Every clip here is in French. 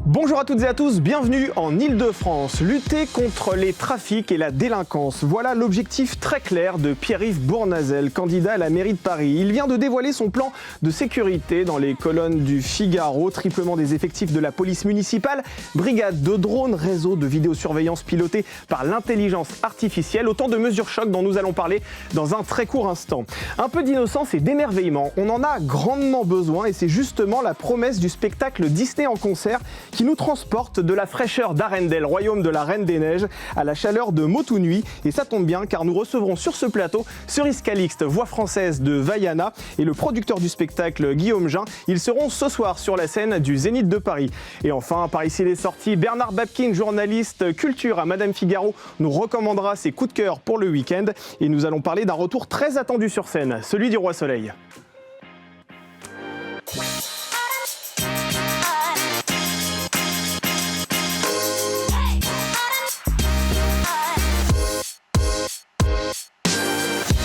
Bonjour à toutes et à tous, bienvenue en Ile-de-France. Lutter contre les trafics et la délinquance, voilà l'objectif très clair de Pierre-Yves Bournazel, candidat à la mairie de Paris. Il vient de dévoiler son plan de sécurité dans les colonnes du Figaro, triplement des effectifs de la police municipale, brigade de drones, réseau de vidéosurveillance piloté par l'intelligence artificielle, autant de mesures chocs dont nous allons parler dans un très court instant. Un peu d'innocence et d'émerveillement, on en a grandement besoin et c'est justement la promesse du spectacle Disney en concert qui nous transporte de la fraîcheur d'Arendelle, royaume de la Reine des Neiges, à la chaleur de Motunui. Et ça tombe bien car nous recevrons sur ce plateau Cerise Calixte, voix française de Vaiana, et le producteur du spectacle Guillaume Jean. Ils seront ce soir sur la scène du Zénith de Paris. Et enfin, par ici les sorties, Bernard Babkin, journaliste culture à Madame Figaro, nous recommandera ses coups de cœur pour le week-end. Et nous allons parler d'un retour très attendu sur scène, celui du Roi Soleil.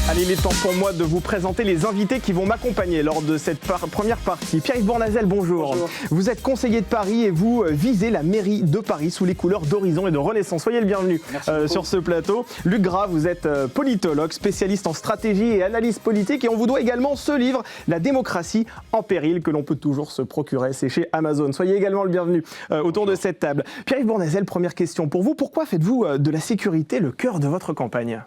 Allez, il est temps pour moi de vous présenter les invités qui vont m'accompagner lors de cette première partie. Pierre-Yves Bournazel, bonjour. Bonjour. Vous êtes conseiller de Paris et vous visez la mairie de Paris sous les couleurs d'Horizon et de Renaissance. Soyez le bienvenu sur ce plateau. Luc Gras, vous êtes politologue, spécialiste en stratégie et analyse politique et on vous doit également ce livre, La démocratie en péril, que l'on peut toujours se procurer. C'est chez Amazon. Soyez également le bienvenu autour de cette table. Pierre-Yves Bournazel, première question pour vous. Pourquoi faites-vous de la sécurité le cœur de votre campagne ?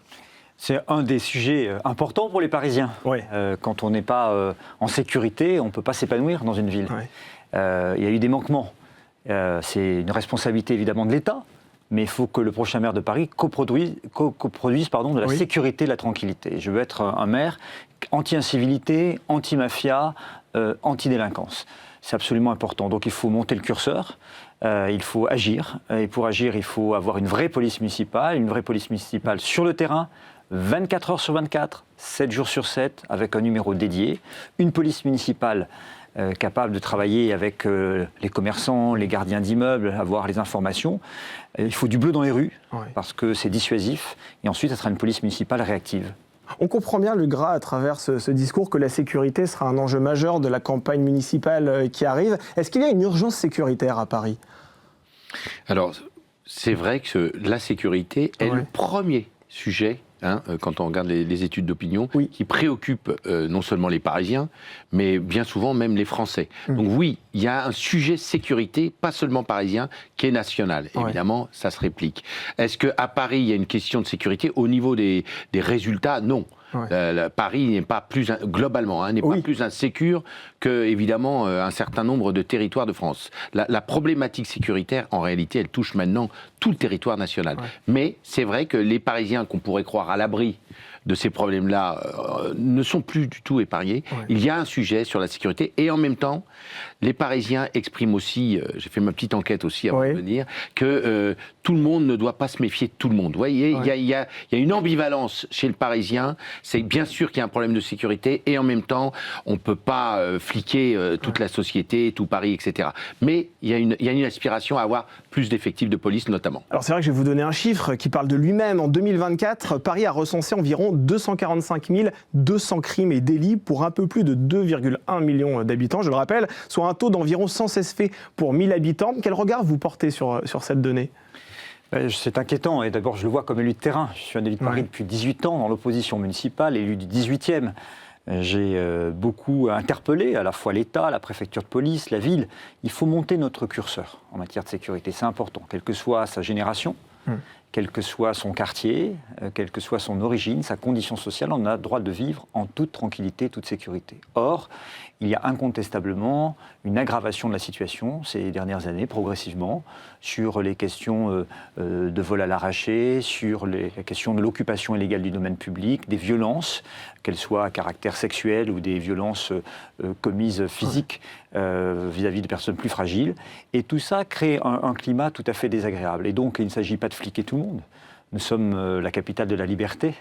C'est un des sujets importants pour les Parisiens. Oui. Quand on n'est pas en sécurité, on ne peut pas s'épanouir dans une ville. Oui. Il y a eu des manquements. C'est une responsabilité évidemment de l'État, mais il faut que le prochain maire de Paris coproduise de la sécurité et de la tranquillité. Je veux être un maire anti-incivilité, anti-mafia, anti-délinquance. C'est absolument important. Donc il faut monter le curseur, il faut agir. Et pour agir, il faut avoir une vraie police municipale sur le terrain, 24 heures sur 24, 7 jours sur 7, avec un numéro dédié. Une police municipale capable de travailler avec les commerçants, les gardiens d'immeubles, avoir les informations. Il faut du bleu dans les rues, parce que c'est dissuasif. Et ensuite, ça sera une police municipale réactive. On comprend bien, Luc Gras, à travers ce discours, que la sécurité sera un enjeu majeur de la campagne municipale qui arrive. Est-ce qu'il y a une urgence sécuritaire à Paris ? Alors, c'est vrai que la sécurité est le premier sujet, quand on regarde les études d'opinion, qui préoccupe non seulement les Parisiens, mais bien souvent même les Français. Donc oui, il y a un sujet sécurité, pas seulement parisien, qui est national. Évidemment, ça se réplique. Est-ce qu'à Paris, il y a une question de sécurité au niveau des résultats ? Non. Paris n'est pas plus, globalement, n'est pas plus insécure que, évidemment, un certain nombre de territoires de France. La problématique sécuritaire, en réalité, elle touche maintenant tout le territoire national. Mais c'est vrai que les Parisiens qu'on pourrait croire à l'abri de ces problèmes-là ne sont plus du tout épargnés. Il y a un sujet sur la sécurité et en même temps, les Parisiens expriment aussi, j'ai fait ma petite enquête aussi avant de venir, que tout le monde ne doit pas se méfier de tout le monde. Vous voyez, il y a une ambivalence chez le Parisien. C'est bien sûr qu'il y a un problème de sécurité et en même temps, on ne peut pas fliquer toute la société, tout Paris, etc. Mais il y a une aspiration à avoir plus d'effectifs de police notamment. Alors c'est vrai que je vais vous donner un chiffre qui parle de lui-même. En 2024, Paris a recensé environ 245 200 crimes et délits pour un peu plus de 2,1 millions d'habitants, je le rappelle, soit un taux d'environ 116 faits pour 1000 habitants. Quel regard vous portez sur cette donnée ? C'est inquiétant et d'abord je le vois comme élu de terrain. Je suis un élu de Paris depuis 18 ans dans l'opposition municipale, élu du 18e. J'ai beaucoup interpellé à la fois l'État, la préfecture de police, la ville. Il faut monter notre curseur en matière de sécurité, c'est important, quelle que soit sa génération. Quel que soit son quartier, quelle que soit son origine, sa condition sociale, on a le droit de vivre en toute tranquillité, toute sécurité. Or, il y a incontestablement une aggravation de la situation ces dernières années, progressivement, sur les questions de vol à l'arraché, sur les questions de l'occupation illégale du domaine public, des violences, qu'elles soient à caractère sexuel ou des violences commises physiques vis-à-vis de personnes plus fragiles. Et tout ça crée un climat tout à fait désagréable. Et donc, il ne s'agit pas de fliquer tout le monde. Nous sommes la capitale de la liberté,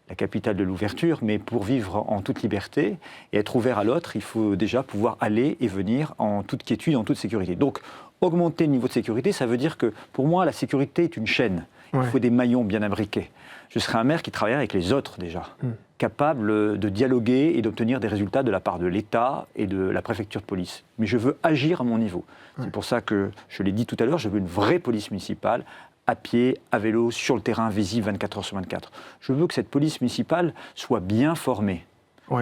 la capitale de l'ouverture, mais pour vivre en toute liberté et être ouvert à l'autre, il faut déjà pouvoir aller et venir en toute quiétude, en toute sécurité. Donc, augmenter le niveau de sécurité, ça veut dire que, pour moi, la sécurité est une chaîne. Il faut des maillons bien imbriqués. Je serai un maire qui travaillerait avec les autres déjà, capable de dialoguer et d'obtenir des résultats de la part de l'État et de la préfecture de police. Mais je veux agir à mon niveau. C'est pour ça que, je l'ai dit tout à l'heure, je veux une vraie police municipale, à pied, à vélo, sur le terrain, visible 24 heures sur 24. Je veux que cette police municipale soit bien formée,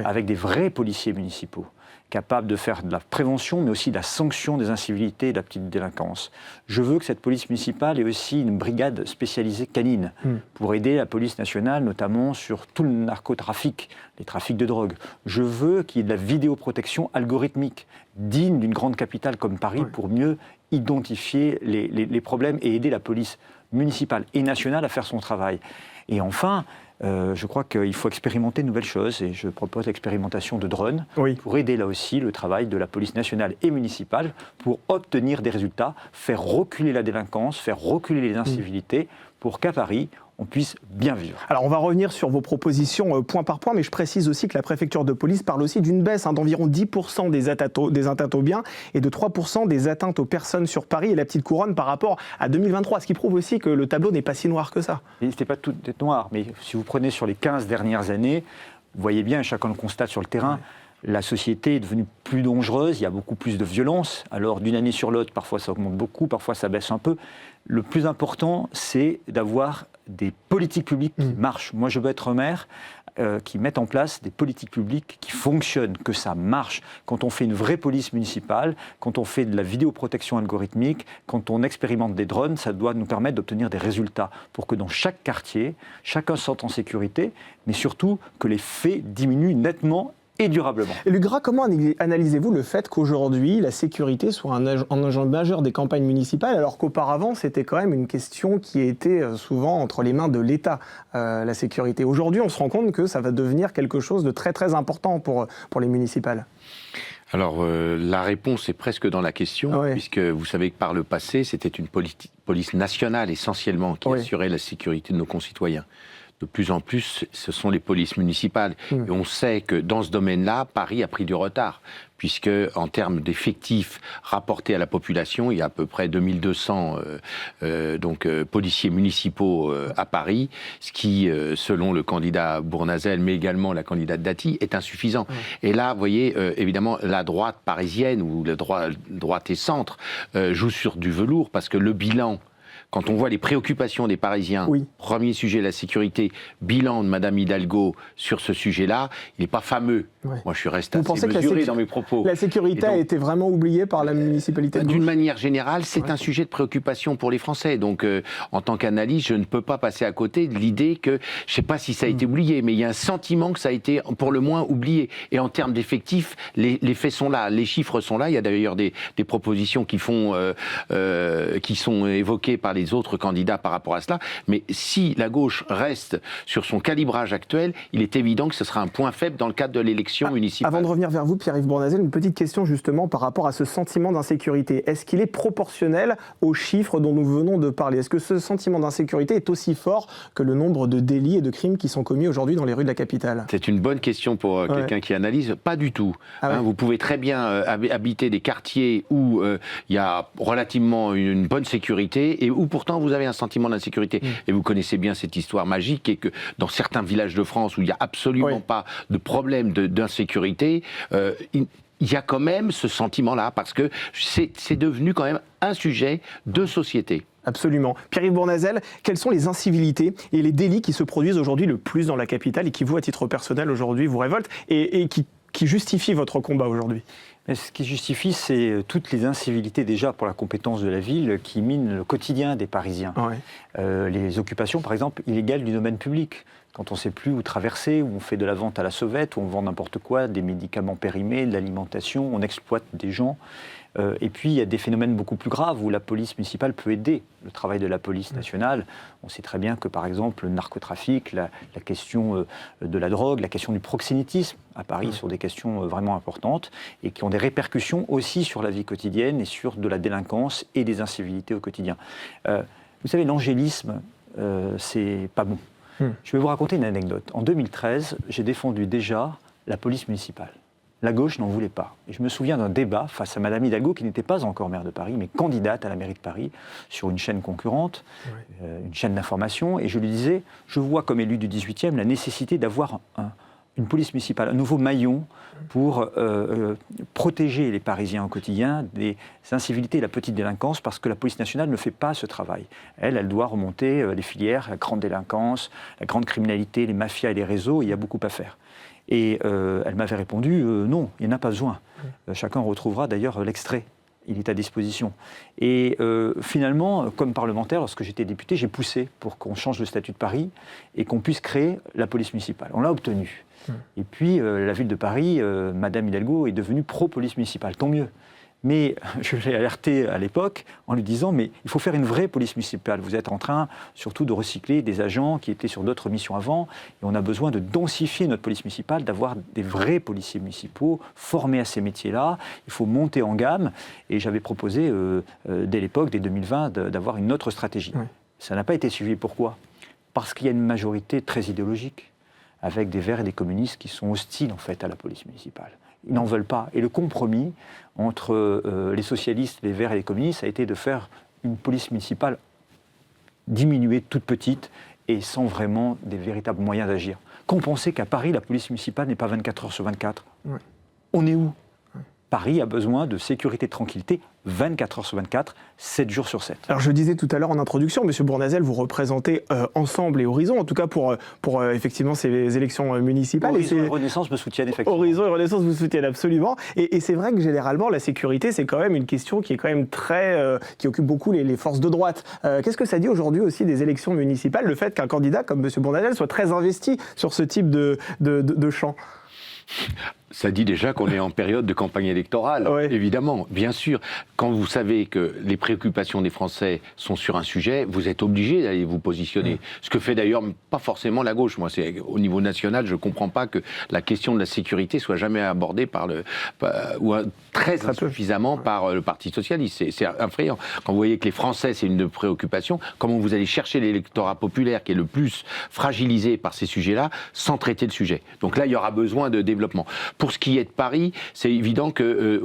avec des vrais policiers municipaux, capables de faire de la prévention, mais aussi de la sanction des incivilités et de la petite délinquance. Je veux que cette police municipale ait aussi une brigade spécialisée canine pour aider la police nationale, notamment sur tout le narcotrafic, les trafics de drogue. Je veux qu'il y ait de la vidéoprotection algorithmique, digne d'une grande capitale comme Paris, pour mieux identifier les problèmes et aider la police municipale et nationale à faire son travail. Et enfin, je crois qu'il faut expérimenter de nouvelles choses et je propose l'expérimentation de drones pour aider là aussi le travail de la police nationale et municipale pour obtenir des résultats, faire reculer la délinquance, faire reculer les incivilités pour qu'à Paris, on puisse bien vivre. Alors on va revenir sur vos propositions point par point, mais je précise aussi que la préfecture de police parle aussi d'une baisse d'environ 10% des atteintes aux biens et de 3% des atteintes aux personnes sur Paris et la petite couronne par rapport à 2023, ce qui prouve aussi que le tableau n'est pas si noir que ça. Ce n'était pas tout noir, mais si vous prenez sur les 15 dernières années, vous voyez bien, chacun le constate sur le terrain, la société est devenue plus dangereuse, il y a beaucoup plus de violence. Alors d'une année sur l'autre, parfois ça augmente beaucoup, parfois ça baisse un peu. Le plus important, c'est d'avoir des politiques publiques qui marchent. Moi, je veux être un maire qui mette en place des politiques publiques qui fonctionnent, que ça marche. Quand on fait une vraie police municipale, quand on fait de la vidéoprotection algorithmique, quand on expérimente des drones, ça doit nous permettre d'obtenir des résultats pour que dans chaque quartier, chacun se sente en sécurité, mais surtout que les faits diminuent nettement et durablement. Et Luc Gras, comment analysez-vous le fait qu'aujourd'hui, la sécurité soit un enjeu majeur des campagnes municipales, alors qu'auparavant, c'était quand même une question qui était souvent entre les mains de l'État, la sécurité. Aujourd'hui, on se rend compte que ça va devenir quelque chose de très très important pour les municipales. Alors, la réponse est presque dans la question, puisque vous savez que par le passé, c'était une police nationale essentiellement qui assurait la sécurité de nos concitoyens. De plus en plus, ce sont les polices municipales. Et on sait que dans ce domaine-là, Paris a pris du retard, puisque en termes d'effectifs rapportés à la population, il y a à peu près 2200 policiers municipaux à Paris, ce qui, selon le candidat Bournazel, mais également la candidate Dati, est insuffisant. Et là, vous voyez, évidemment, la droite parisienne, ou la droite et centre, joue sur du velours, parce que le bilan... Quand on voit les préoccupations des Parisiens, premier sujet, la sécurité, bilan de Madame Hidalgo sur ce sujet-là, il n'est pas fameux. Moi, je suis resté assez mesuré dans mes propos. La sécurité a été vraiment oubliée par la municipalité de Gauche. D'une manière générale, c'est un sujet de préoccupation pour les Français. Donc, en tant qu'analyste, je ne peux pas passer à côté de l'idée que, je ne sais pas si ça a été oublié, mais il y a un sentiment que ça a été pour le moins oublié. Et en termes d'effectifs, les faits sont là, les chiffres sont là. Il y a d'ailleurs des propositions qui sont évoquées par les autres candidats par rapport à cela, mais si la gauche reste sur son calibrage actuel, il est évident que ce sera un point faible dans le cadre de l'élection municipale. Avant de revenir vers vous, Pierre-Yves Bournazel, une petite question justement par rapport à ce sentiment d'insécurité. Est-ce qu'il est proportionnel aux chiffres dont nous venons de parler? Est-ce que ce sentiment d'insécurité est aussi fort que le nombre de délits et de crimes qui sont commis aujourd'hui dans les rues de la capitale? C'est une bonne question pour quelqu'un qui analyse. Pas du tout. Vous pouvez très bien habiter des quartiers où il y a relativement une bonne sécurité et où pourtant vous avez un sentiment d'insécurité. Et vous connaissez bien cette histoire magique et que dans certains villages de France où il n'y a absolument pas de problème d'insécurité, il y a quand même ce sentiment-là parce que c'est devenu quand même un sujet de société. Absolument. Pierre-Yves Bournazel, quelles sont les incivilités et les délits qui se produisent aujourd'hui le plus dans la capitale et qui, vous, à titre personnel, aujourd'hui, vous révoltent et qui justifient votre combat aujourd'hui? Ce qui justifie, c'est toutes les incivilités déjà pour la compétence de la ville qui minent le quotidien des Parisiens. Les occupations, par exemple, illégales du domaine public. Quand on ne sait plus où traverser, où on fait de la vente à la sauvette, où on vend n'importe quoi, des médicaments périmés, de l'alimentation, on exploite des gens. Et puis, il y a des phénomènes beaucoup plus graves où la police municipale peut aider le travail de la police nationale. On sait très bien que, par exemple, le narcotrafic, la question de la drogue, la question du proxénétisme à Paris sont des questions vraiment importantes et qui ont des répercussions aussi sur la vie quotidienne et sur de la délinquance et des incivilités au quotidien. Vous savez, l'angélisme, c'est pas bon. Je vais vous raconter une anecdote. En 2013, j'ai défendu déjà la police municipale. La gauche n'en voulait pas. Et je me souviens d'un débat face à Madame Hidalgo, qui n'était pas encore maire de Paris, mais candidate à la mairie de Paris, sur une chaîne concurrente, une chaîne d'information. Et je lui disais, je vois comme élu du 18e la nécessité d'avoir une police municipale, un nouveau maillon pour protéger les Parisiens au quotidien des incivilités et la petite délinquance, parce que la police nationale ne fait pas ce travail. Elle doit remonter les filières, la grande délinquance, la grande criminalité, les mafias et les réseaux, il y a beaucoup à faire. Et elle m'avait répondu non, il n'y en a pas besoin. Chacun retrouvera d'ailleurs l'extrait. Il est à disposition. Et finalement, comme parlementaire, lorsque j'étais député, j'ai poussé pour qu'on change le statut de Paris et qu'on puisse créer la police municipale. On l'a obtenu. Et puis, la ville de Paris, Madame Hidalgo, est devenue pro-police municipale. Tant mieux. Mais je l'ai alerté à l'époque en lui disant « mais il faut faire une vraie police municipale. Vous êtes en train surtout de recycler des agents qui étaient sur d'autres missions avant. Et on a besoin de densifier notre police municipale, d'avoir des vrais policiers municipaux formés à ces métiers-là. Il faut monter en gamme. » Et j'avais proposé, dès l'époque, dès 2020, d'avoir une autre stratégie. Oui. Ça n'a pas été suivi. Pourquoi ? Parce qu'il y a une majorité très idéologique, avec des Verts et des communistes qui sont hostiles en fait à la police municipale. Ils n'en veulent pas. Et le compromis entre les socialistes, les Verts et les communistes a été de faire une police municipale diminuée, toute petite, et sans vraiment des véritables moyens d'agir. Qu'on pensait qu'à Paris, la police municipale n'est pas 24 heures sur 24. Ouais. On est où ? Paris a besoin de sécurité et de tranquillité 24 heures sur 24, 7 jours sur 7. Alors je disais tout à l'heure en introduction, M. Bournazel, vous représentez Ensemble et Horizon, en tout cas pour effectivement ces élections municipales. Horizon et Renaissance me soutiennent effectivement. Horizon et Renaissance vous soutiennent absolument. Et c'est vrai que généralement la sécurité, c'est quand même une question qui est quand même qui occupe beaucoup les forces de droite. Qu'est-ce que ça dit aujourd'hui aussi des élections municipales, le fait qu'un candidat comme M. Bournazel soit très investi sur ce type de champ ? Ça dit déjà qu'on est en période de campagne électorale, ouais. Évidemment, bien sûr. Quand vous savez que les préoccupations des Français sont sur un sujet, vous êtes obligé d'aller vous positionner. Ce que fait d'ailleurs pas forcément la gauche. Moi, c'est au niveau national, je ne comprends pas que la question de la sécurité soit jamais abordée très insuffisamment par le Parti socialiste. C'est effrayant. Quand vous voyez que les Français, c'est une de préoccupation, comment vous allez chercher l'électorat populaire qui est le plus fragilisé par ces sujets-là, sans traiter le sujet. Donc là, il y aura besoin de développement. Pour ce qui est de Paris, c'est évident que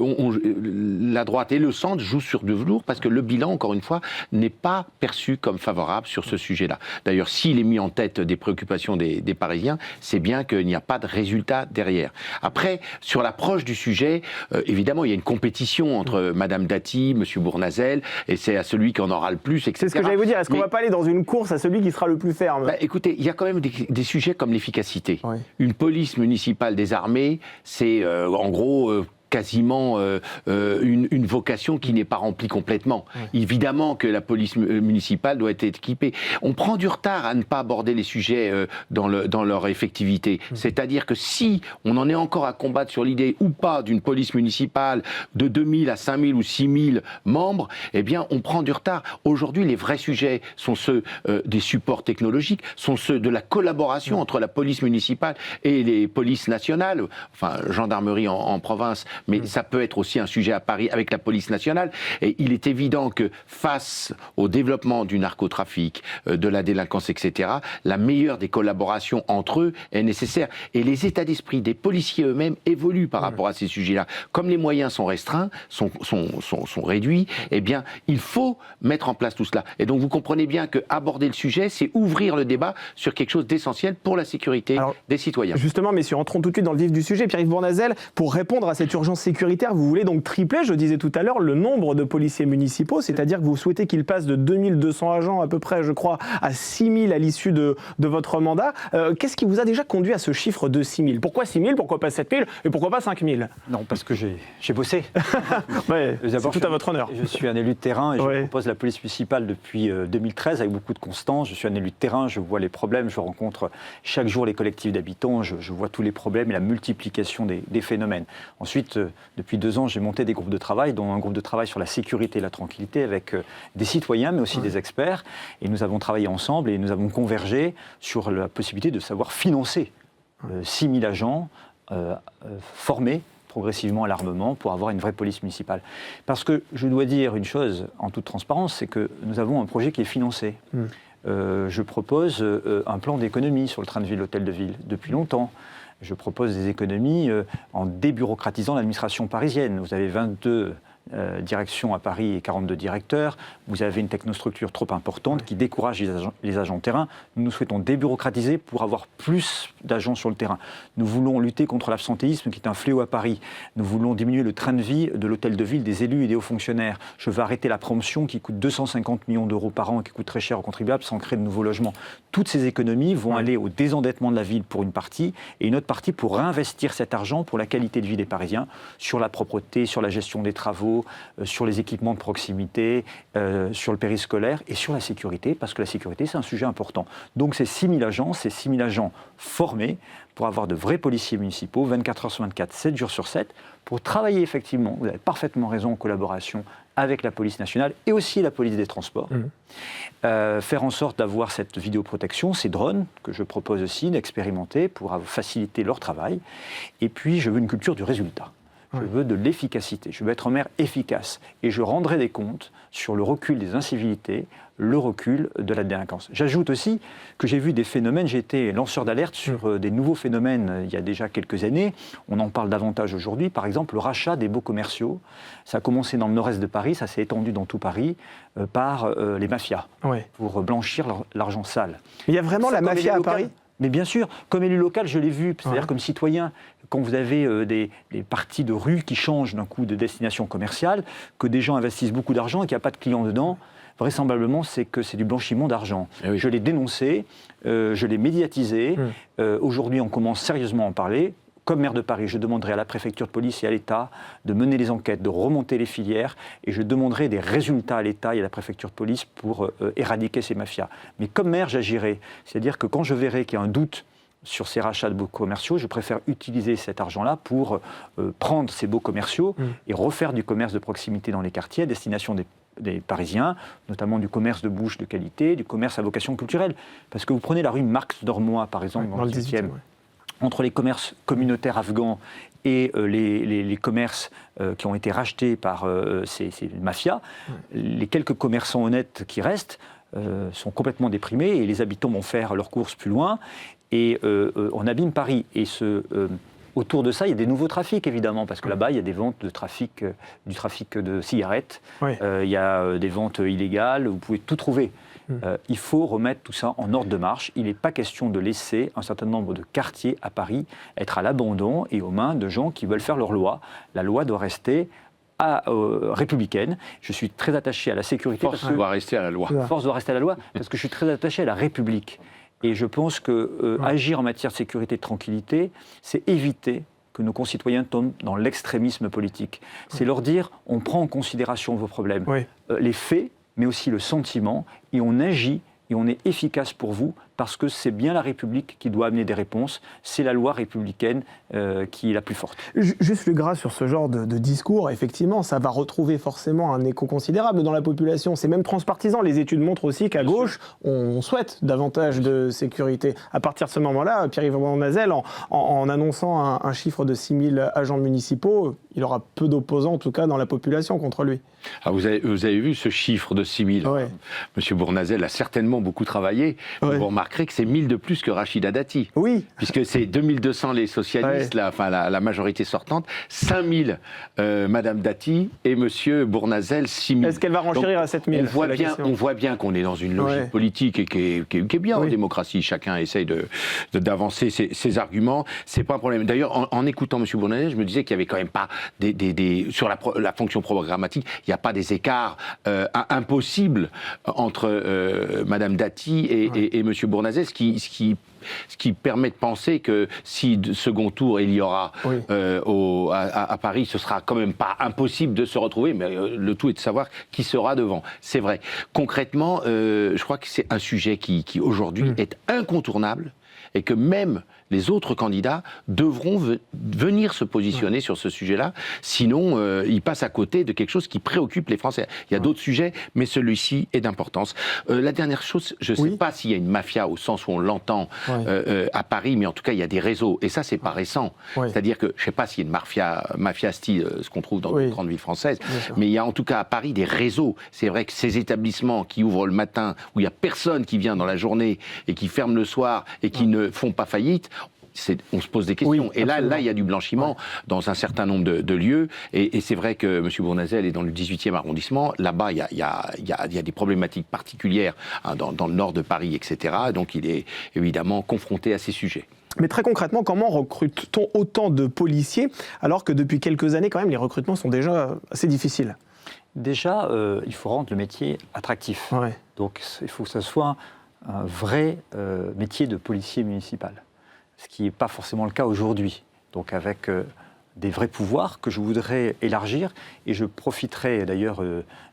la droite et le centre jouent sur du velours parce que le bilan, encore une fois, n'est pas perçu comme favorable sur ce sujet-là. D'ailleurs, s'il est mis en tête des préoccupations des Parisiens, c'est bien qu'il n'y a pas de résultat derrière. Après, sur l'approche du sujet, évidemment, il y a une compétition entre Madame Dati, Monsieur Bournazel, et c'est à celui qui en aura le plus, etc. C'est ce que j'allais vous dire. Est-ce qu'on ne va pas aller dans une course à celui qui sera le plus ferme ? Écoutez, il y a quand même des sujets comme l'efficacité. Oui. Une police municipale désarmée, c'est en gros quasiment une vocation qui n'est pas remplie complètement. Oui. Évidemment que la police municipale doit être équipée. On prend du retard à ne pas aborder les sujets dans leur effectivité. C'est-à-dire que si on en est encore à combattre sur l'idée ou pas d'une police municipale de 2000 à 5000 ou 6000 membres, eh bien on prend du retard. Aujourd'hui, les vrais sujets sont ceux des supports technologiques, sont ceux de la collaboration entre la police municipale et les polices nationales, enfin gendarmerie en province, mais ça peut être aussi un sujet à Paris avec la police nationale. Et il est évident que face au développement du narcotrafic, de la délinquance, etc., la meilleure des collaborations entre eux est nécessaire. Et les états d'esprit des policiers eux-mêmes évoluent par rapport à ces sujets-là. Comme les moyens sont restreints, sont réduits, eh bien, il faut mettre en place tout cela. Et donc, vous comprenez bien qu'aborder le sujet, c'est ouvrir le débat sur quelque chose d'essentiel pour la sécurité des citoyens. Justement, messieurs, entrons tout de suite dans le vif du sujet. Pierre-Yves Bournazel, pour répondre à cette urgence sécuritaire, vous voulez donc tripler, je disais tout à l'heure, le nombre de policiers municipaux, c'est-à-dire que vous souhaitez qu'ils passent de 2200 agents à peu près, je crois, à 6000 à l'issue de votre mandat. Qu'est-ce qui vous a déjà conduit à ce chiffre de 6000 ? Pourquoi 6000 ? Pourquoi pas 7000 ? Et pourquoi pas 5000 ? Non, parce que j'ai bossé. Ouais, c'est tout à votre honneur. Je suis un élu de terrain et je propose la police municipale depuis 2013 avec beaucoup de constance. Je suis un élu de terrain, je vois les problèmes, je rencontre chaque jour les collectifs d'habitants, je vois tous les problèmes et la multiplication des phénomènes. Ensuite, depuis 2 ans, j'ai monté des groupes de travail, dont un groupe de travail sur la sécurité et la tranquillité avec des citoyens, mais aussi des experts. Et nous avons travaillé ensemble et nous avons convergé sur la possibilité de savoir financer 6000 agents formés progressivement à l'armement pour avoir une vraie police municipale. Parce que je dois dire une chose en toute transparence, c'est que nous avons un projet qui est financé. Je propose un plan d'économie sur le train de ville, l'hôtel de ville, depuis longtemps. Je propose des économies en débureaucratisant l'administration parisienne. Vous avez 22 directions à Paris et 42 directeurs. Vous avez une technostructure trop importante qui décourage les agents de terrain. Nous souhaitons débureaucratiser pour avoir plus d'agents sur le terrain. Nous voulons lutter contre l'absentéisme qui est un fléau à Paris. Nous voulons diminuer le train de vie de l'hôtel de ville des élus et des hauts fonctionnaires. Je veux arrêter la promotion qui coûte 250 millions d'euros par an et qui coûte très cher aux contribuables sans créer de nouveaux logements. Toutes ces économies vont aller au désendettement de la ville pour une partie et une autre partie pour réinvestir cet argent pour la qualité de vie des Parisiens, sur la propreté, sur la gestion des travaux, sur les équipements de proximité, sur le périscolaire et sur la sécurité, parce que la sécurité, c'est un sujet important. Donc c'est 6 000 agents formés pour avoir de vrais policiers municipaux, 24 heures sur 24, 7 jours sur 7, pour travailler effectivement, vous avez parfaitement raison, en collaboration avec la police nationale et aussi la police des transports. Faire en sorte d'avoir cette vidéoprotection, ces drones, que je propose aussi d'expérimenter pour faciliter leur travail. Et puis, je veux une culture du résultat. Je veux de l'efficacité, je veux être un maire efficace et je rendrai des comptes sur le recul des incivilités, le recul de la délinquance. J'ajoute aussi que j'ai vu des phénomènes, j'ai été lanceur d'alerte sur des nouveaux phénomènes il y a déjà quelques années, on en parle davantage aujourd'hui, par exemple le rachat des baux commerciaux. Ça a commencé dans le nord-est de Paris, ça s'est étendu dans tout Paris par les mafias pour blanchir l'argent sale. Il y a vraiment la mafia à Paris ? Mais bien sûr, comme élu local, je l'ai vu, c'est-à-dire comme citoyen, quand vous avez des parties de rue qui changent d'un coup de destination commerciale, que des gens investissent beaucoup d'argent et qu'il n'y a pas de clients dedans, vraisemblablement, c'est que c'est du blanchiment d'argent. Oui. Je l'ai dénoncé, je l'ai médiatisé. Aujourd'hui, on commence sérieusement à en parler. Comme maire de Paris, je demanderai à la préfecture de police et à l'État de mener les enquêtes, de remonter les filières, et je demanderai des résultats à l'État et à la préfecture de police pour éradiquer ces mafias. Mais comme maire, j'agirai. C'est-à-dire que quand je verrai qu'il y a un doute sur ces rachats de baux commerciaux, je préfère utiliser cet argent-là pour prendre ces baux commerciaux et refaire du commerce de proximité dans les quartiers à destination des Parisiens, notamment du commerce de bouche de qualité, du commerce à vocation culturelle. Parce que vous prenez la rue Marx-Dormois, par exemple, dans le 18e, entre les commerces communautaires afghans et les commerces qui ont été rachetés par ces mafias, les quelques commerçants honnêtes qui restent sont complètement déprimés et les habitants vont faire leurs courses plus loin et on abîme Paris. Et autour de ça, il y a des nouveaux trafics, évidemment, parce que là-bas, il y a des ventes de trafic, du trafic de cigarettes, il y a des ventes illégales, vous pouvez tout trouver. Il faut remettre tout ça en ordre de marche. Il n'est pas question de laisser un certain nombre de quartiers à Paris être à l'abandon et aux mains de gens qui veulent faire leur loi. La loi doit rester républicaine. Je suis très attaché à la sécurité. Force doit rester à la loi. Force doit rester à la loi, parce que je suis très attaché à la République. Et je pense que agir en matière de sécurité et de tranquillité, c'est éviter que nos concitoyens tombent dans l'extrémisme politique. C'est leur dire, on prend en considération vos problèmes, les faits, mais aussi le sentiment, et on agit et on est efficace pour vous, parce que c'est bien la République qui doit amener des réponses, c'est la loi républicaine qui est la plus forte. Juste le gras sur ce genre de discours, effectivement, ça va retrouver forcément un écho considérable dans la population. C'est même transpartisan. Les études montrent aussi qu'à gauche, on souhaite davantage de sécurité. À partir de ce moment-là, Pierre-Yves Bournazel, en annonçant un chiffre de 6 000 agents municipaux, il aura peu d'opposants, en tout cas, dans la population contre lui. Ah, vous avez vu ce chiffre de 6 000 Monsieur Bournazel a certainement beaucoup travaillé. Vous remarquerez que c'est 1 000 de plus que Rachida Dati. Oui. Puisque c'est 2 200 les socialistes, la majorité sortante, 5 000 Madame Dati et Monsieur Bournazel, 6 000. Est-ce qu'elle va renchérir à 7 000 on voit bien qu'on est dans une logique politique et qui est bien en démocratie. Chacun essaye d'avancer ses arguments. C'est pas un problème. D'ailleurs, en écoutant Monsieur Bournazel, je me disais qu'il n'y avait quand même pas sur la fonction programmatique, il n'y a pas des écarts impossibles entre Madame Dati et Monsieur Bournazel, ce qui permet de penser que si second tour il y aura à Paris, ce sera quand même pas impossible de se retrouver, mais le tout est de savoir qui sera devant. C'est vrai. Concrètement, je crois que c'est un sujet qui aujourd'hui est incontournable et que même les autres candidats devront venir se positionner sur ce sujet-là, sinon ils passent à côté de quelque chose qui préoccupe les Français. Il y a d'autres sujets, mais celui-ci est d'importance. La dernière chose, je ne sais pas s'il y a une mafia au sens où on l'entend à Paris, mais en tout cas il y a des réseaux, et ça c'est pas récent. C'est-à-dire que je ne sais pas s'il y a une mafia style ce qu'on trouve dans les grandes villes françaises, mais il y a en tout cas à Paris des réseaux. C'est vrai que ces établissements qui ouvrent le matin, où il n'y a personne qui vient dans la journée et qui ferment le soir et qui ne font pas faillite, on se pose des questions. Oui, et là, il y a du blanchiment dans un certain nombre de lieux. Et c'est vrai que M. Bournazel est dans le 18e arrondissement. Là-bas, il y a des problématiques particulières dans le nord de Paris, etc. Donc il est évidemment confronté à ces sujets. Mais très concrètement, comment recrute-t-on autant de policiers alors que depuis quelques années, quand même, les recrutements sont déjà assez difficiles? Déjà, il faut rendre le métier attractif. Donc il faut que ce soit un vrai métier de policier municipal, ce qui n'est pas forcément le cas aujourd'hui. Donc avec des vrais pouvoirs que je voudrais élargir, et je profiterai d'ailleurs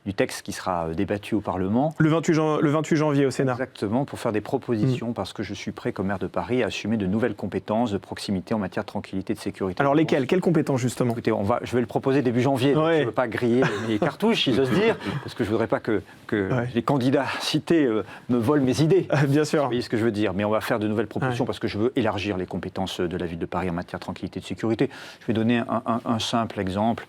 du texte qui sera débattu au Parlement. Le 28 janvier au Sénat. Exactement, pour faire des propositions, parce que je suis prêt, comme maire de Paris, à assumer de nouvelles compétences de proximité en matière de tranquillité et de sécurité. Alors lesquelles? Quelles compétences justement? Écoutez, je vais le proposer début janvier, donc je ne veux pas griller mes cartouches, si j'ose dire, parce que je ne voudrais pas que les candidats cités me volent mes idées. Bien sûr. Vous voyez ce que je veux dire, mais on va faire de nouvelles propositions parce que je veux élargir les compétences de la ville de Paris en matière de tranquillité et de sécurité. Je vais donner un simple exemple.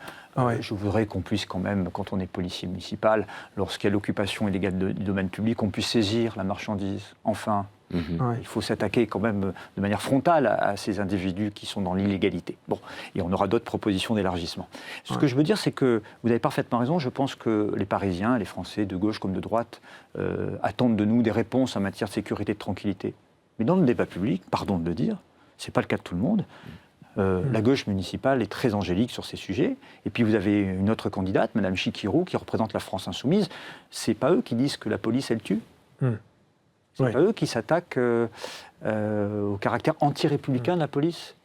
Je voudrais qu'on puisse quand même, quand on est policier municipal, lorsqu'il y a l'occupation illégale du domaine public, on puisse saisir la marchandise. Enfin, il faut s'attaquer quand même de manière frontale à ces individus qui sont dans l'illégalité. Bon, et on aura d'autres propositions d'élargissement. Ce que je veux dire, c'est que vous avez parfaitement raison. Je pense que les Parisiens, les Français, de gauche comme de droite, attendent de nous des réponses en matière de sécurité et de tranquillité. Mais dans le débat public, pardon de le dire, ce n'est pas le cas de tout le monde. La gauche municipale est très angélique sur ces sujets. Et puis vous avez une autre candidate, Mme Chikirou, qui représente la France insoumise. Ce n'est pas eux qui disent que la police, elle tue. Ce n'est pas eux qui s'attaquent au caractère anti-républicain de la police.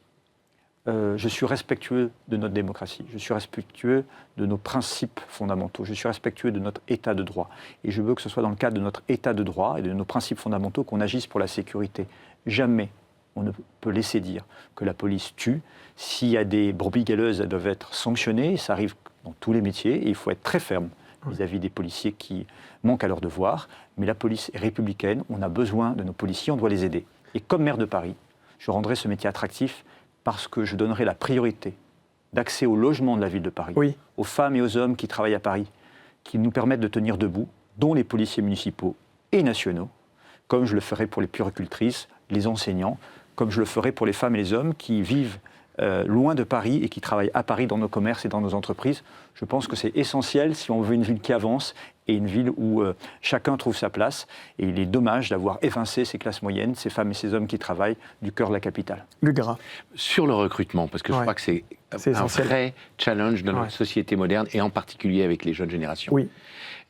Je suis respectueux de notre démocratie. Je suis respectueux de nos principes fondamentaux. Je suis respectueux de notre état de droit. Et je veux que ce soit dans le cadre de notre état de droit et de nos principes fondamentaux qu'on agisse pour la sécurité. Jamais on ne peut laisser dire que la police tue. S'il y a des brebis galeuses, elles doivent être sanctionnées. Ça arrive dans tous les métiers et il faut être très ferme vis-à-vis des policiers qui manquent à leur devoir. Mais la police est républicaine. On a besoin de nos policiers, on doit les aider. Et comme maire de Paris, je rendrai ce métier attractif parce que je donnerai la priorité d'accès au logement de la ville de Paris, aux femmes et aux hommes qui travaillent à Paris, qui nous permettent de tenir debout, dont les policiers municipaux et nationaux, comme je le ferai pour les puéricultrices, les enseignants, comme je le ferai pour les femmes et les hommes qui vivent loin de Paris et qui travaillent à Paris dans nos commerces et dans nos entreprises. Je pense que c'est essentiel si on veut une ville qui avance et une ville où chacun trouve sa place. Et il est dommage d'avoir évincé ces classes moyennes, ces femmes et ces hommes qui travaillent du cœur de la capitale. Le Gras. Sur le recrutement, parce que je crois que c'est un vrai challenge de notre société moderne et en particulier avec les jeunes générations.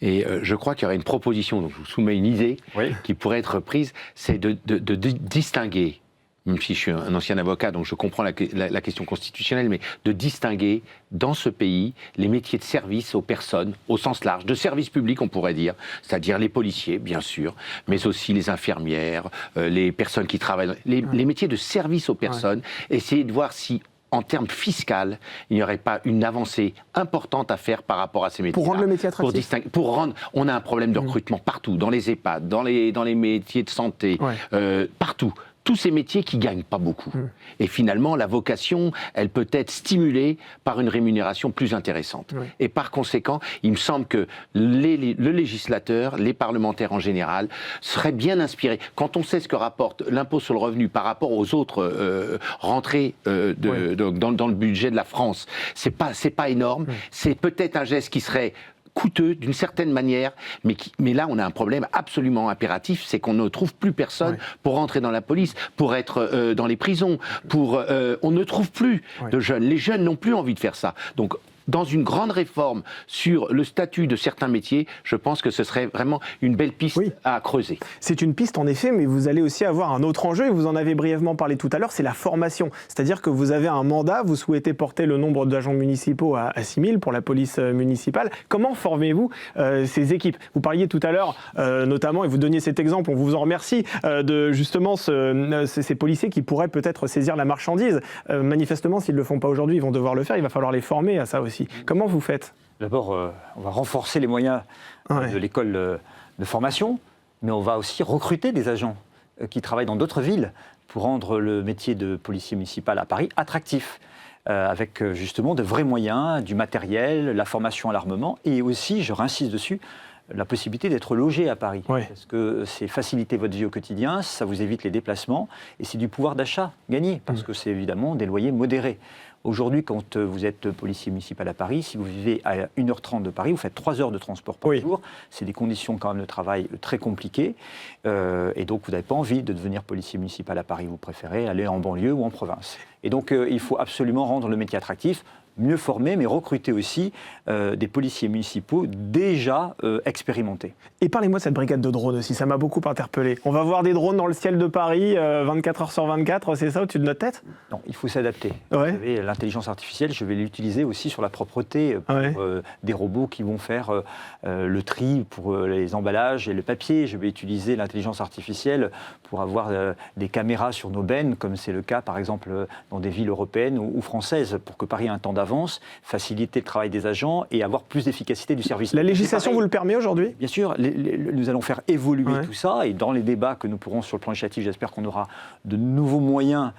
Et je crois qu'il y aurait une proposition, donc je vous soumets une idée qui pourrait être prise, c'est de distinguer, même si je suis un ancien avocat, donc je comprends la question constitutionnelle, mais de distinguer dans ce pays les métiers de service aux personnes, au sens large, de service public on pourrait dire, c'est-à-dire les policiers, bien sûr, mais aussi les infirmières, les personnes qui travaillent, les métiers de service aux personnes, essayer de voir si en termes fiscal, il n'y aurait pas une avancée importante à faire par rapport à ces métiers. Pour rendre le métier attractif. On a un problème de recrutement partout, dans les EHPAD, dans les métiers de santé, partout. Tous ces métiers qui ne gagnent pas beaucoup. Et finalement, la vocation, elle peut être stimulée par une rémunération plus intéressante. Et par conséquent, il me semble que le législateur, les parlementaires en général, seraient bien inspirés. Quand on sait ce que rapporte l'impôt sur le revenu par rapport aux autres rentrées dans le budget de la France, c'est pas énorme. C'est peut-être un geste qui serait coûteux d'une certaine manière, mais là on a un problème absolument impératif, c'est qu'on ne trouve plus personne pour rentrer dans la police, pour être dans les prisons, on ne trouve plus de jeunes. Les jeunes n'ont plus envie de faire ça. Donc dans une grande réforme sur le statut de certains métiers, je pense que ce serait vraiment une belle piste à creuser. C'est une piste en effet, mais vous allez aussi avoir un autre enjeu, et vous en avez brièvement parlé tout à l'heure, c'est la formation. C'est-à-dire que vous avez un mandat, vous souhaitez porter le nombre d'agents municipaux à 6 000 pour la police municipale. Comment formez-vous ces équipes? Vous parliez tout à l'heure, notamment, et vous donniez cet exemple, on vous en remercie, de justement ces policiers qui pourraient peut-être saisir la marchandise. Manifestement, s'ils ne le font pas aujourd'hui, ils vont devoir le faire, il va falloir les former à ça aussi. Comment vous faites? D'abord, on va renforcer les moyens de l'école de formation, mais on va aussi recruter des agents qui travaillent dans d'autres villes pour rendre le métier de policier municipal à Paris attractif, avec justement de vrais moyens, du matériel, la formation à l'armement, et aussi, je réinsiste dessus, la possibilité d'être logé à Paris. Ouais. Parce que c'est faciliter votre vie au quotidien, ça vous évite les déplacements, et c'est du pouvoir d'achat gagné, parce que c'est évidemment des loyers modérés. Aujourd'hui, quand vous êtes policier municipal à Paris, si vous vivez à 1h30 de Paris, vous faites 3 heures de transport par jour. C'est des conditions quand même de travail très compliquées. Et donc, vous n'avez pas envie de devenir policier municipal à Paris. Vous préférez aller en banlieue ou en province. Et donc, il faut absolument rendre le métier attractif, mieux former, mais recruter aussi des policiers municipaux déjà expérimentés. Et parlez-moi de cette brigade de drones aussi, ça m'a beaucoup interpellé. On va voir des drones dans le ciel de Paris 24 heures sur 24, c'est ça au-dessus de notre tête? Non, il faut s'adapter. Ouais. Vous savez, l'intelligence artificielle, je vais l'utiliser aussi sur la propreté, pour des robots qui vont faire le tri pour les emballages et le papier. Je vais utiliser l'intelligence artificielle pour avoir des caméras sur nos bennes, comme c'est le cas par exemple dans des villes européennes ou françaises, pour que Paris ait un temps d'avance, faciliter le travail des agents et avoir plus d'efficacité du service. La législation vous le permet aujourd'hui? Bien sûr, nous allons faire évoluer tout ça, et dans les débats que nous pourrons sur le plan législatif, j'espère qu'on aura de nouveaux moyens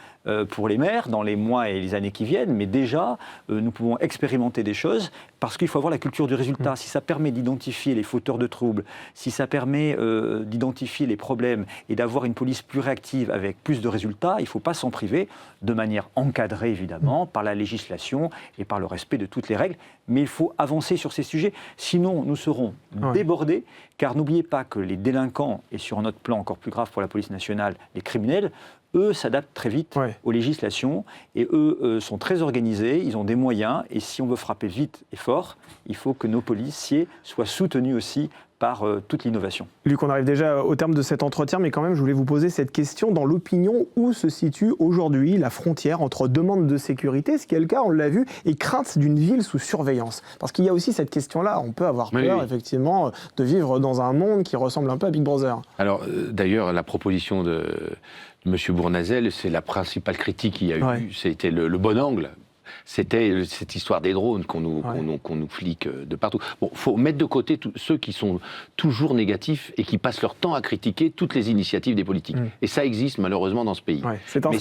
pour les maires dans les mois et les années qui viennent, mais déjà, nous pouvons expérimenter des choses, parce qu'il faut avoir la culture du résultat. Si ça permet d'identifier les fauteurs de troubles, si ça permet d'identifier les problèmes et d'avoir une police plus réactive avec plus de résultats, il ne faut pas s'en priver, de manière encadrée évidemment, par la législation et par le respect de toutes les règles, mais il faut avancer sur ces sujets, sinon nous serons débordés, car n'oubliez pas que les délinquants, et sur un autre plan encore plus grave pour la police nationale, les criminels, eux s'adaptent très vite aux législations, et eux sont très organisés, ils ont des moyens, et si on veut frapper vite et fort, il faut que nos policiers soient soutenus aussi par toute l'innovation. Luc, on arrive déjà au terme de cet entretien, mais quand même, je voulais vous poser cette question. Dans l'opinion, où se situe aujourd'hui la frontière entre demande de sécurité, ce qui est le cas, on l'a vu, et crainte d'une ville sous surveillance? Parce qu'il y a aussi cette question-là, on peut avoir peur, effectivement, de vivre dans un monde qui ressemble un peu à Big Brother. Alors, d'ailleurs, la proposition de M. Bournazel, c'est la principale critique qu'il y a eu, c'était le bon angle. C'était cette histoire des drones qu'on nous flique de partout. Bon, il faut mettre de côté ceux qui sont toujours négatifs et qui passent leur temps à critiquer toutes les initiatives des politiques. Et ça existe malheureusement dans ce pays. Mais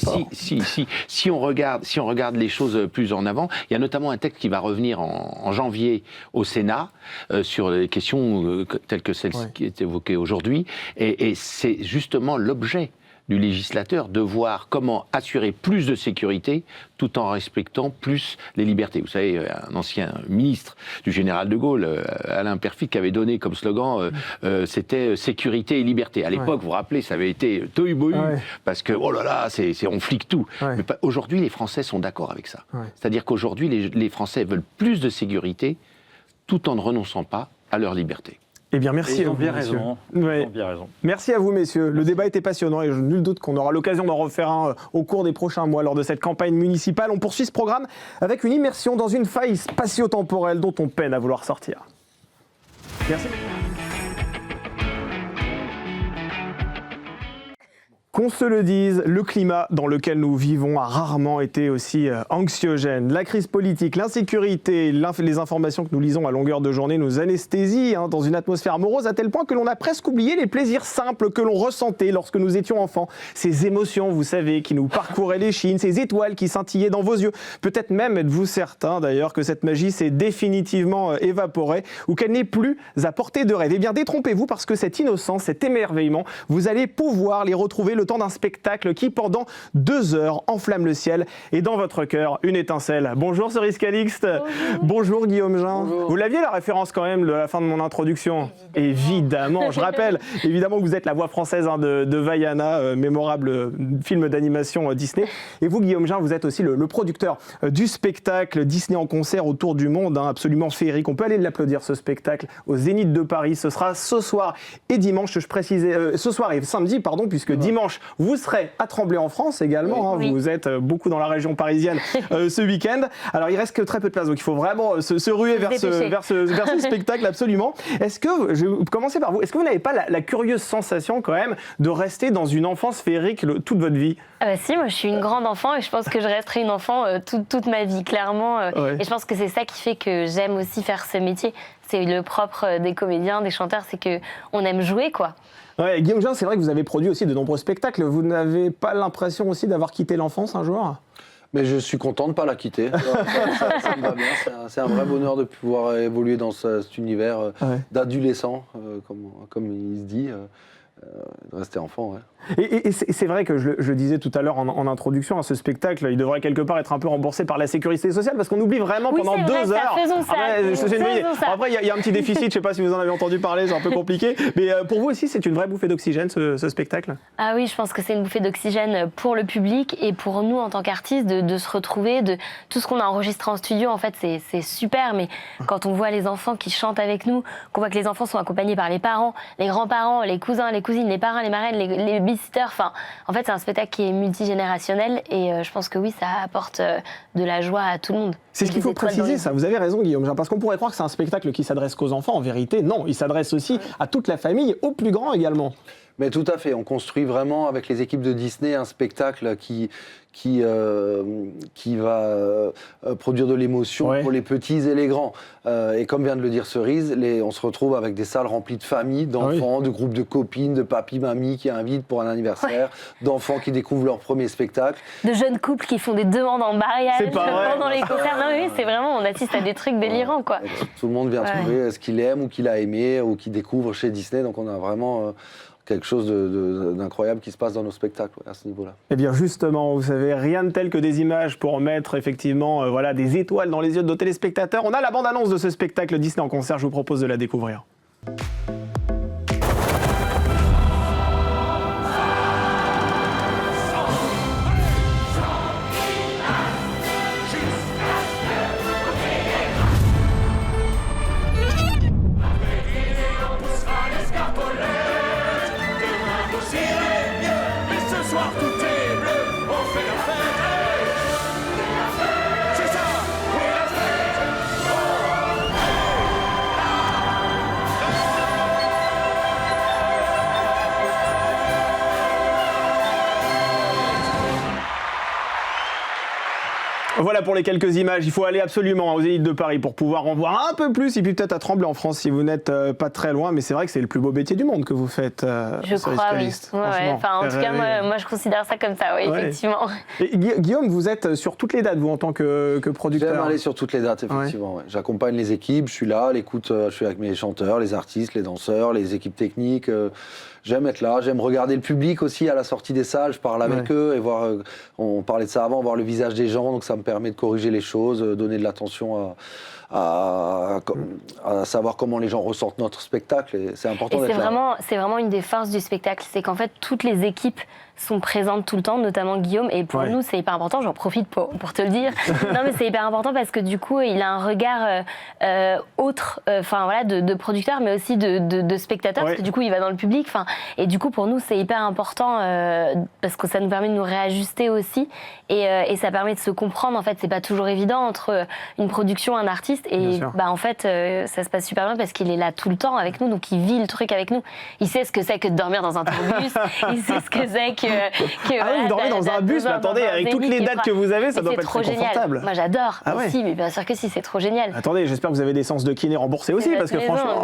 si on regarde les choses plus en avant, il y a notamment un texte qui va revenir en janvier au Sénat sur les questions telles que celle qui est évoquée aujourd'hui. Et c'est justement l'objet du législateur de voir comment assurer plus de sécurité tout en respectant plus les libertés. Vous savez, un ancien ministre du général de Gaulle, Alain Peyrefitte, qui avait donné comme slogan c'était sécurité et liberté. À l'époque, vous vous rappelez, ça avait été tohu-bohu, parce que, oh là là, on flique tout. Mais aujourd'hui, les Français sont d'accord avec ça. C'est-à-dire qu'aujourd'hui, les Français veulent plus de sécurité tout en ne renonçant pas à leur liberté. Eh bien, merci à vous, bien messieurs. raison. Bien raison. Merci à vous, messieurs. Le débat était passionnant et je nul doute qu'on aura l'occasion d'en refaire un au cours des prochains mois lors de cette campagne municipale. On poursuit ce programme avec une immersion dans une faille spatio-temporelle dont on peine à vouloir sortir. Merci. Qu'on se le dise, le climat dans lequel nous vivons a rarement été aussi anxiogène. La crise politique, l'insécurité, les informations que nous lisons à longueur de journée nous anesthésient dans une atmosphère morose à êtes-vous que l'on a presque oublié les plaisirs simples que l'on ressentait lorsque nous étions enfants. Ces émotions, vous savez, qui nous parcouraient l'échine, ces étoiles qui scintillaient dans vos yeux. Peut-être même êtes-vous certain d'ailleurs que cette magie s'est définitivement évaporée ou qu'elle n'est plus à portée de rêve. Eh bien détrompez-vous parce que cette innocence, cet émerveillement, vous allez pouvoir les retrouver le temps d'un spectacle qui, pendant 2 heures, enflamme le ciel et dans votre cœur, une étincelle. Bonjour Cerise Calixte. Bonjour Guillaume Jean. Bonjour. Vous l'aviez la référence quand même de la fin de mon introduction? Évidemment. Je rappelle évidemment que vous êtes la voix française de Vaiana, mémorable film d'animation Disney. Et vous, Guillaume Jean, vous êtes aussi le producteur du spectacle Disney en concert autour du monde, absolument féerique. On peut aller l'applaudir, ce spectacle, au Zénith de Paris. Ce sera ce soir et dimanche, je précisais, ce soir et samedi, pardon, puisque dimanche, vous serez à Tremblay en France également. Oui. Vous êtes beaucoup dans la région parisienne ce week-end. Alors, il reste que très peu de place, donc il faut vraiment se ruer vers ce spectacle, absolument. Est-ce que, je vais commencer par vous, est-ce que vous n'avez pas la curieuse sensation quand même de rester dans une enfance féerique toute votre vie? Si, moi je suis une grande enfant et je pense que je resterai une enfant toute ma vie, clairement. Et je pense que c'est ça qui fait que j'aime aussi faire ce métier. C'est le propre des comédiens, des chanteurs, c'est qu'on aime jouer, quoi. Ouais, Guillaume Jean, c'est vrai que vous avez produit aussi de nombreux spectacles. Vous n'avez pas l'impression aussi d'avoir quitté l'enfance un jour? Mais je suis content de ne pas la quitter. Ça me va bien. C'est un vrai bonheur de pouvoir évoluer dans cet univers d'adolescent, comme il se dit, de rester enfant. Ouais. Et c'est vrai que je le disais tout à l'heure en introduction, à ce spectacle, il devrait quelque part être un peu remboursé par la sécurité sociale parce qu'on oublie vraiment pendant 2 heures. Faisons ça. Après, il y a un petit déficit, je ne sais pas si vous en avez entendu parler, c'est un peu compliqué. Mais pour vous aussi, c'est une vraie bouffée d'oxygène ce spectacle? Ah oui, je pense que c'est une bouffée d'oxygène pour le public et pour nous en tant qu'artistes de se retrouver, de tout ce qu'on a enregistré en studio. En fait, c'est super, mais quand on voit les enfants qui chantent avec nous, qu'on voit que les enfants sont accompagnés par les parents, les grands-parents, les cousins, les cousines, les parrains, les marraines, les babysitters. Enfin, en fait, c'est un spectacle qui est multigénérationnel et je pense que oui, ça apporte de la joie à tout le monde. C'est ce qu'il faut préciser, ça. Vous avez raison, Guillaume, parce qu'on pourrait croire que c'est un spectacle qui s'adresse qu'aux enfants. En vérité, non, il s'adresse aussi à toute la famille, aux plus grands également. Mais tout à fait, on construit vraiment avec les équipes de Disney un spectacle qui va produire de l'émotion pour les petits et les grands. Et comme vient de le dire Cerise, on se retrouve avec des salles remplies de familles, d'enfants, de groupes de copines, de papy, mamie qui invitent pour un anniversaire, d'enfants qui découvrent leur premier spectacle. De jeunes couples qui font des demandes en mariage pendant les concerts. Non, oui, c'est vraiment, on assiste à des trucs délirants, quoi. Tout le monde vient trouver ce qu'il aime ou qu'il a aimé ou qu'il découvre chez Disney, donc on a vraiment... quelque chose d'incroyable qui se passe dans nos spectacles à ce niveau-là. Eh bien justement, vous savez, rien de tel que des images pour mettre effectivement des étoiles dans les yeux de nos téléspectateurs. On a la bande-annonce de ce spectacle Disney en concert, je vous propose de la découvrir. Voilà pour les quelques images. Il faut aller absolument aux Zénith de Paris pour pouvoir en voir un peu plus et puis peut-être à Tremblay en France si vous n'êtes pas très loin. Mais c'est vrai que c'est le plus beau métier du monde que vous faites. Je crois, oui. Enfin, en tout cas, moi, je considère ça comme ça, oui, effectivement. Et Guillaume, vous êtes sur toutes les dates, vous, en tant que producteur? J'aime aller sur toutes les dates, effectivement. Ouais. J'accompagne les équipes, je suis là, à l'écoute, je suis avec mes chanteurs, les artistes, les danseurs, les équipes techniques. J'aime être là, j'aime regarder le public aussi à la sortie des salles, je parle avec eux et voir, on parlait de ça avant, voir le visage des gens, donc ça me permet de corriger les choses, donner de l'attention à savoir comment les gens ressentent notre spectacle et c'est important d'être là. C'est vraiment une des forces du spectacle, c'est qu'en fait toutes les équipes sont présentes tout le temps, notamment Guillaume, et pour nous c'est hyper important, j'en profite pour te le dire. Non mais c'est hyper important parce que du coup il a un regard autre, de producteur mais aussi de spectateur, parce que du coup il va dans le public, et du coup pour nous c'est hyper important parce que ça nous permet de nous réajuster aussi et ça permet de se comprendre. En fait c'est pas toujours évident entre une production, un artiste et en fait ça se passe super bien parce qu'il est là tout le temps avec nous, donc il vit le truc avec nous, il sait ce que c'est que de dormir dans un tourbus, il sait ce que c'est que vous dormez dans un bus, mais attendez, avec toutes les dates que vous avez, ça doit pas être très confortable. Moi j'adore aussi, mais bien sûr que si, c'est trop génial. Attendez, j'espère que vous avez des séances de kiné remboursées aussi, parce que franchement...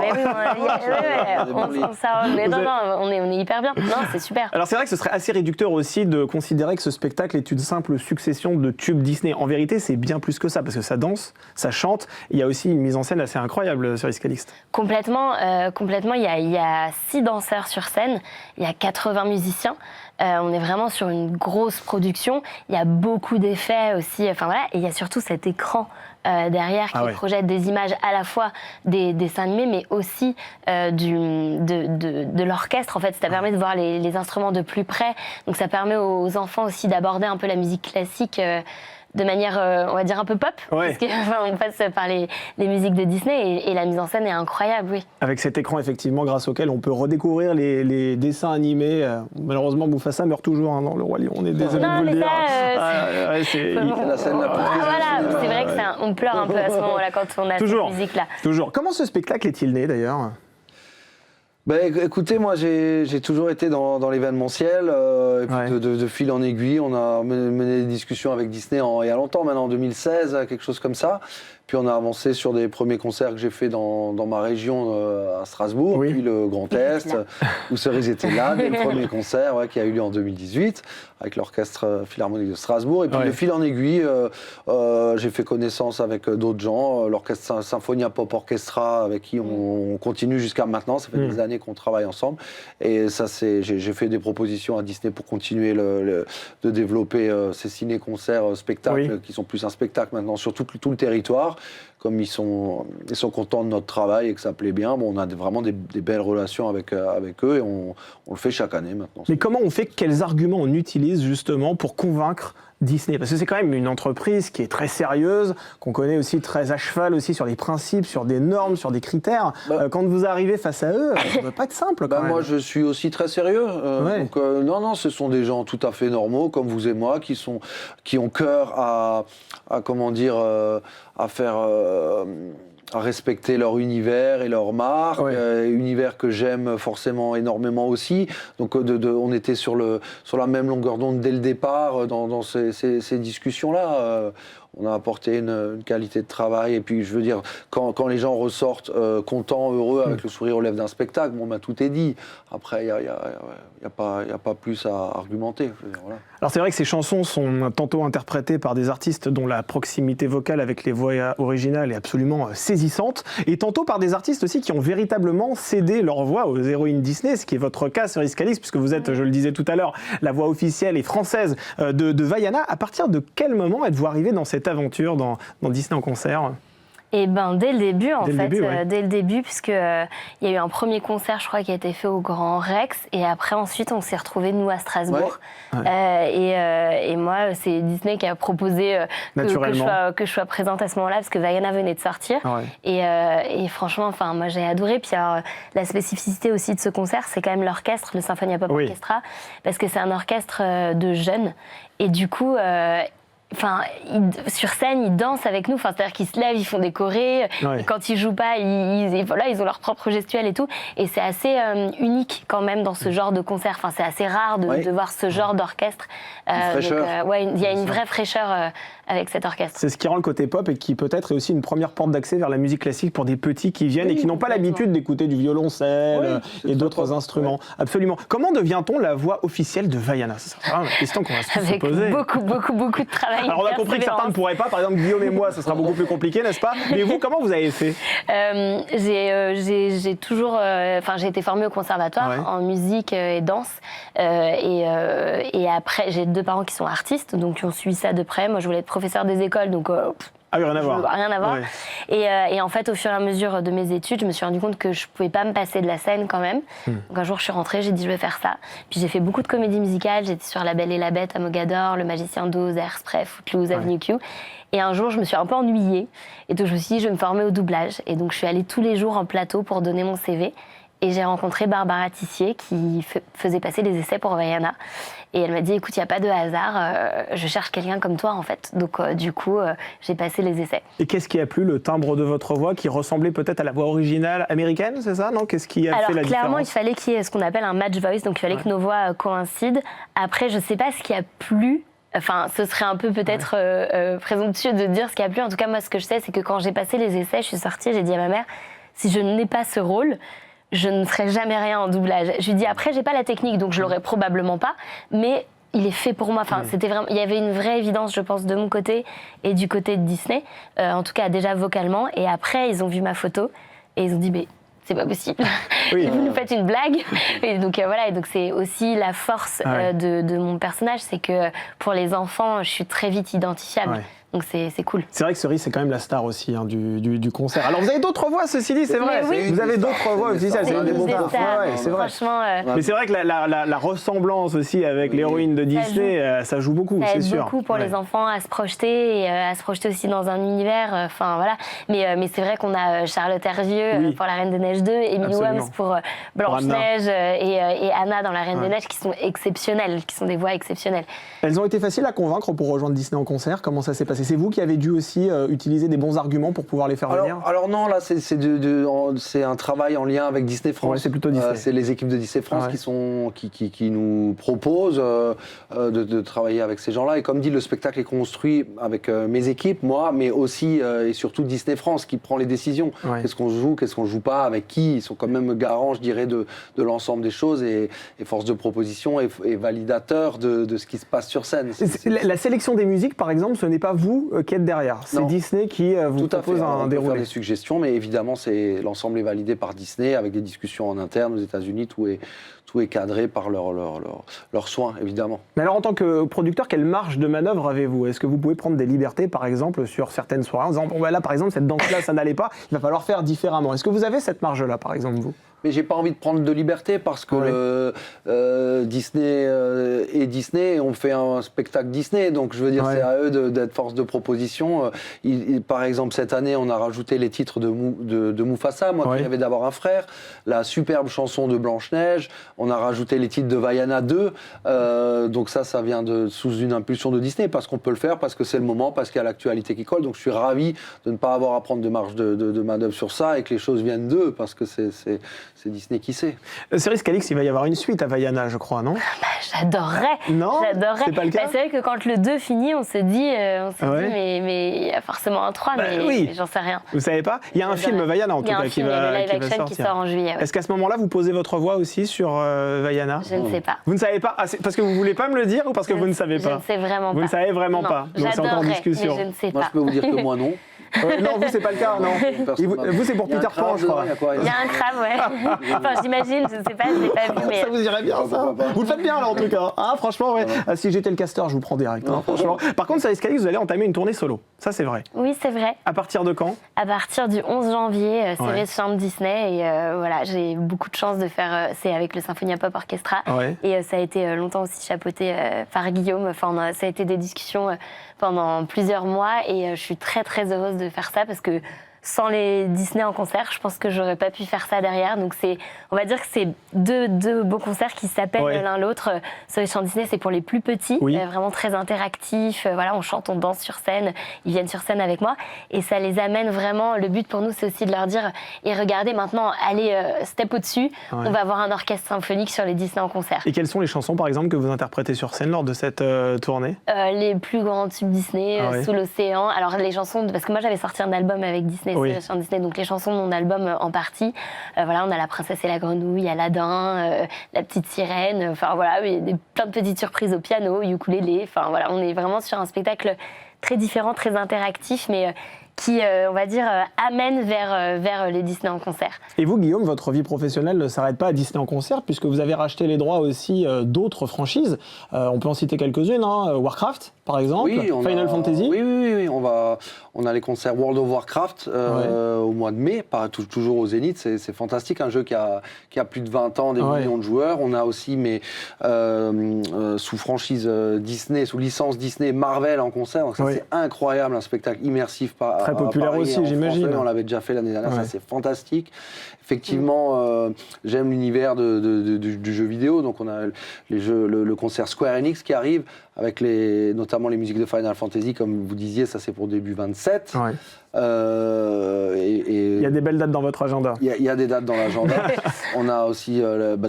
on est hyper bien, non, c'est super. Alors c'est vrai que ce serait assez réducteur aussi de considérer que ce spectacle est une simple succession de tubes Disney. En vérité, c'est bien plus que ça, parce que ça danse, ça chante, il y a aussi une mise en scène assez incroyable sur Calixte. Complètement, il y a 6 danseurs sur scène, il y a 80 musiciens. On est vraiment sur une grosse production. Il y a beaucoup d'effets aussi. Et il y a surtout cet écran derrière qui projette des images à la fois des dessins animés, mais aussi de l'orchestre. En fait, ça permet de voir les instruments de plus près. Donc, ça permet aux enfants aussi d'aborder un peu la musique classique. De manière, on va dire, un peu pop, parce qu'on passe par les musiques de Disney et la mise en scène est incroyable, oui. Avec cet écran, effectivement, grâce auquel on peut redécouvrir les dessins animés. Malheureusement, Mufasa meurt toujours dans Le Roi Lion, on est désolé de vous le dire. C'est la scène la plus voilà, c'est vrai qu'on pleure un peu à ce moment-là quand on a cette musique-là. Toujours. Comment ce spectacle est-il né, d'ailleurs ? Écoutez, moi j'ai toujours été dans l'événementiel, et puis de fil en aiguille, on a mené des discussions avec Disney il y a longtemps, maintenant en 2016, quelque chose comme ça. Puis on a avancé sur des premiers concerts que j'ai fait dans ma région à Strasbourg, puis le Grand Est, où Cerise était là, dès le premier concert qui a eu lieu en 2018 avec l'Orchestre Philharmonique de Strasbourg. Et puis de fil en aiguille, j'ai fait connaissance avec d'autres gens, l'Orchestre Symphonia Pop Orchestra avec qui on continue jusqu'à maintenant. Ça fait des années qu'on travaille ensemble. Et ça, j'ai fait des propositions à Disney pour continuer de développer ces ciné-concerts, spectacles qui sont plus un spectacle maintenant sur tout le territoire. Comme ils sont contents de notre travail et que ça plaît bien, on a vraiment des belles relations avec eux et on le fait chaque année maintenant. Mais comment on fait, quels arguments on utilise justement pour convaincre Disney? Parce que c'est quand même une entreprise qui est très sérieuse, qu'on connaît aussi très à cheval aussi sur des principes, sur des normes, sur des critères. Quand vous arrivez face à eux, ça ne doit pas être simple quand même. Moi, je suis aussi très sérieux. Donc, non, ce sont des gens tout à fait normaux, comme vous et moi, qui ont cœur à comment dire, à faire... à respecter leur univers et leur marque, univers que j'aime forcément énormément aussi. Donc on était sur la même longueur d'onde dès le départ dans ces discussions-là. On a apporté une qualité de travail et puis je veux dire, quand les gens ressortent contents, heureux, avec le sourire aux lèvres d'un spectacle, tout est dit. Après, il n'y a pas plus à argumenter. Je veux dire, voilà. Alors c'est vrai que ces chansons sont tantôt interprétées par des artistes dont la proximité vocale avec les voix originales est absolument saisissante, et tantôt par des artistes aussi qui ont véritablement cédé leur voix aux héroïnes Disney, ce qui est votre cas, Cerise Calix, puisque vous êtes, je le disais tout à l'heure, la voix officielle et française de Vaiana. À partir de quel moment êtes-vous arrivé dans cette aventure dans Disney en concert ? Et dès le début, dès le début, puisque il y a eu un premier concert, je crois, qui a été fait au Grand Rex, et après, ensuite, on s'est retrouvés, nous, à Strasbourg. Et moi, c'est Disney qui a proposé que je sois présente à ce moment-là, parce que Vaiana venait de sortir. Et franchement, moi, j'ai adoré. Puis alors, la spécificité aussi de ce concert, c'est quand même l'orchestre, le Symphonia Pop Orchestra, parce que c'est un orchestre de jeunes. Et du coup... sur scène, ils dansent avec nous. C'est-à-dire qu'ils se lèvent, ils font des chorés. Et quand ils jouent pas, ils ont leur propre gestuelle et tout. Et c'est assez unique quand même dans ce genre de concert. C'est assez rare de voir ce genre d'orchestre. Il y a une vraie fraîcheur avec cet orchestre. C'est ce qui rend le côté pop et qui peut-être est aussi une première porte d'accès vers la musique classique pour des petits qui viennent et qui n'ont pas l'habitude d'écouter du violoncelle et d'autres instruments. Absolument. Comment devient-on la voix officielle de Vaiana? C'est vraiment la question qu'on va se poser. Avec beaucoup de travail. Alors on a compris que certains ne pourraient pas, par exemple Guillaume et moi, ce sera beaucoup plus compliqué, n'est-ce pas? Mais vous, comment vous avez fait? J'ai toujours, j'ai été formée au conservatoire en musique et danse, et après j'ai 2 parents qui sont artistes, donc qui ont suivi ça de près. Moi, je voulais être professeur des écoles, donc rien à voir. Rien à voir. Et en fait, au fur et à mesure de mes études, je me suis rendu compte que je pouvais pas me passer de la scène quand même. Donc un jour, je suis rentrée, j'ai dit je vais faire ça. Puis j'ai fait beaucoup de comédies musicales. J'étais sur La Belle et la Bête à Mogador, Le Magicien d'Oz, Hairspray, Footloose, Avenue Q. Et un jour, je me suis un peu ennuyée. Et donc je me suis dit, je vais me former au doublage. Et donc je suis allée tous les jours en plateau pour donner mon CV. Et j'ai rencontré Barbara Tissier qui faisait passer des essais pour Vaiana. Et elle m'a dit, écoute, il n'y a pas de hasard, je cherche quelqu'un comme toi en fait. Donc du coup, j'ai passé les essais. Et qu'est-ce qui a plu? Le timbre de votre voix qui ressemblait peut-être à la voix originale américaine, c'est ça? Non? Qu'est-ce qui a fait la différence? Alors clairement, il fallait qu'il y ait ce qu'on appelle un match voice, donc il fallait que nos voix coïncident. Après, je ne sais pas ce qui a plu. Ce serait un peu peut-être présomptueux de dire ce qui a plu. En tout cas, moi, ce que je sais, c'est que quand j'ai passé les essais, je suis sortie, j'ai dit à ma mère, si je n'ai pas ce rôle, je ne ferai jamais rien en doublage. Je lui dis, après, j'ai pas la technique, donc je l'aurais probablement pas, mais il est fait pour moi. C'était vraiment, il y avait une vraie évidence, je pense, de mon côté et du côté de Disney, en tout cas déjà vocalement. Et après, ils ont vu ma photo et ils ont dit, mais c'est pas possible. Vous nous faites une blague. Et donc voilà, et donc c'est aussi la force de mon personnage, c'est que pour les enfants, je suis très vite identifiable. Donc c'est cool. C'est vrai que Cerise, c'est quand même la star aussi du concert. Alors vous avez d'autres voix, ceci dit, c'est vrai. Vous avez d'autres voix officielles, c'est un des bons points. C'est vrai. Mais c'est vrai que la ressemblance aussi avec l'héroïne de Disney, ça joue beaucoup, c'est sûr. Ça aide beaucoup pour les enfants à se projeter et à se projeter aussi dans un univers. Voilà. Mais c'est vrai qu'on a Charlotte Hervieux pour La Reine des Neiges 2, Emily Wams pour Blanche-Neige et Anna dans La Reine des Neiges, qui sont exceptionnelles, qui sont des voix exceptionnelles. Elles ont été faciles à convaincre pour rejoindre Disney en concert. Comment ça s'est passé? C'est vous qui avez dû aussi utiliser des bons arguments pour pouvoir les faire venir? Alors non, là c'est un travail en lien avec Disney France. Ouais, c'est plutôt Disney. C'est les équipes de Disney France qui nous proposent de travailler avec ces gens-là. Et comme dit, le spectacle est construit avec mes équipes, moi, mais aussi et surtout Disney France qui prend les décisions. Ouais. Qu'est-ce qu'on joue, qu'est-ce qu'on joue pas, avec qui. Ils sont quand même garants, je dirais, de l'ensemble des choses et force de proposition et validateurs de ce qui se passe sur scène. La sélection des musiques, par exemple, ce n'est pas vous qui êtes derrière. C'est Disney qui vous propose un déroulé. On peut faire des suggestions, mais évidemment, l'ensemble est validé par Disney avec des discussions en interne aux États-Unis. Tout est cadré par leurs soins, évidemment. Mais alors, en tant que producteur, quelle marge de manœuvre avez-vous? Est-ce que vous pouvez prendre des libertés, par exemple, sur certaines soirées, en disant, bon, là, par exemple, cette danse-là, ça n'allait pas, il va falloir faire différemment. Est-ce que vous avez cette marge-là, par exemple, vous? Mais j'ai pas envie de prendre de liberté parce que Disney et Disney ont fait un spectacle Disney, donc je veux dire c'est à eux d'être force de proposition. Par exemple cette année on a rajouté les titres de Mufasa, moi qui avais d'abord un frère, la superbe chanson de Blanche-Neige, on a rajouté les titres de Vaiana 2, donc ça vient sous une impulsion de Disney parce qu'on peut le faire, parce que c'est le moment, parce qu'il y a l'actualité qui colle, donc je suis ravi de ne pas avoir à prendre de marge de manœuvre sur ça et que les choses viennent d'eux parce que c'est Disney qui sait. Cerise Calix, il va y avoir une suite à Vaiana, je crois, non? J'adorerais. Non, j'adorerais. C'est pas le cas. C'est vrai que quand le 2 finit, on se dit, mais il y a forcément un 3, mais j'en sais rien. Vous savez pas? Il y a un film Vaiana en tout cas qui va live action qui sort en juillet. Est-ce qu'à ce moment-là, vous posez votre voix aussi sur Vaiana? Je ne sais pas. Vous ne savez pas? C'est parce que vous voulez pas me le dire ou parce que vous ne savez pas? Je ne sais vraiment pas. Vous ne savez vraiment pas. Donc c'est encore en discussion. Mais je ne sais pas. Moi, je peux vous dire que moi non. Non, vous, c'est pas le cas, non. Vous, c'est pour Peter Pan, je crois. Il y a un crabe, ouais. Enfin, j'imagine, je ne sais pas, je l'ai pas vu, mais... Ça vous irait bien, ça. Vous le faites bien, là, en tout cas. Ah, franchement, ouais. Si j'étais le casteur, je vous prends direct. Hein, franchement. Par contre, Cerise Calix, vous allez entamer une tournée solo. Ça, c'est vrai. Oui, c'est vrai. À partir de quand? À partir du 11 janvier, Cerise chante Disney. Et voilà, j'ai beaucoup de chance de faire... c'est avec le Symphonia Pop Orchestra. Et ça a été longtemps aussi chapeauté par Guillaume. Enfin, ça a été des discussions pendant plusieurs mois. Et je suis très, très heureuse de faire ça parce que sans les Disney en concert, je pense que j'aurais pas pu faire ça derrière. Donc on va dire que c'est deux beaux concerts qui s'appellent l'un l'autre. Cerise chante Disney, c'est pour les plus petits, vraiment très interactif. Voilà, on chante, on danse sur scène. Ils viennent sur scène avec moi et ça les amène vraiment. Le but pour nous, c'est aussi de leur dire et regardez maintenant, allez step au-dessus. On va avoir un orchestre symphonique sur les Disney en concert. Et quelles sont les chansons, par exemple, que vous interprétez sur scène lors de cette tournée? Les plus grands tubes Disney, Sous l'océan. Alors les chansons, parce que moi j'avais sorti un album avec Disney. Disney, donc les chansons de mon album en partie. Voilà, on a La Princesse et la Grenouille, Aladdin, La Petite Sirène. Enfin voilà, il y a plein de petites surprises au piano, ukulélé. Enfin voilà, on est vraiment sur un spectacle très différent, très interactif, mais qui, on va dire, amène vers les Disney en concert. Et vous, Guillaume, votre vie professionnelle ne s'arrête pas à Disney en concert, puisque vous avez racheté les droits aussi d'autres franchises. On peut en citer quelques-unes, hein. Warcraft, par exemple, Final Fantasy. Oui. On a les concerts World of Warcraft au mois de mai, toujours au Zénith. C'est fantastique, un jeu qui a plus de 20 ans, des millions de joueurs. On a aussi, sous franchise Disney, sous licence Disney, Marvel en concert. Donc ça, c'est incroyable, un spectacle immersif très populaire Paris, aussi, j'imagine. On l'avait déjà fait l'année dernière, ça c'est fantastique. Effectivement, j'aime l'univers du jeu vidéo, donc on a le concert Square Enix qui arrive, avec notamment les musiques de Final Fantasy, comme vous disiez, ça c'est pour début 27. Il y a des belles dates dans votre agenda. Il y a des dates dans l'agenda. On a aussi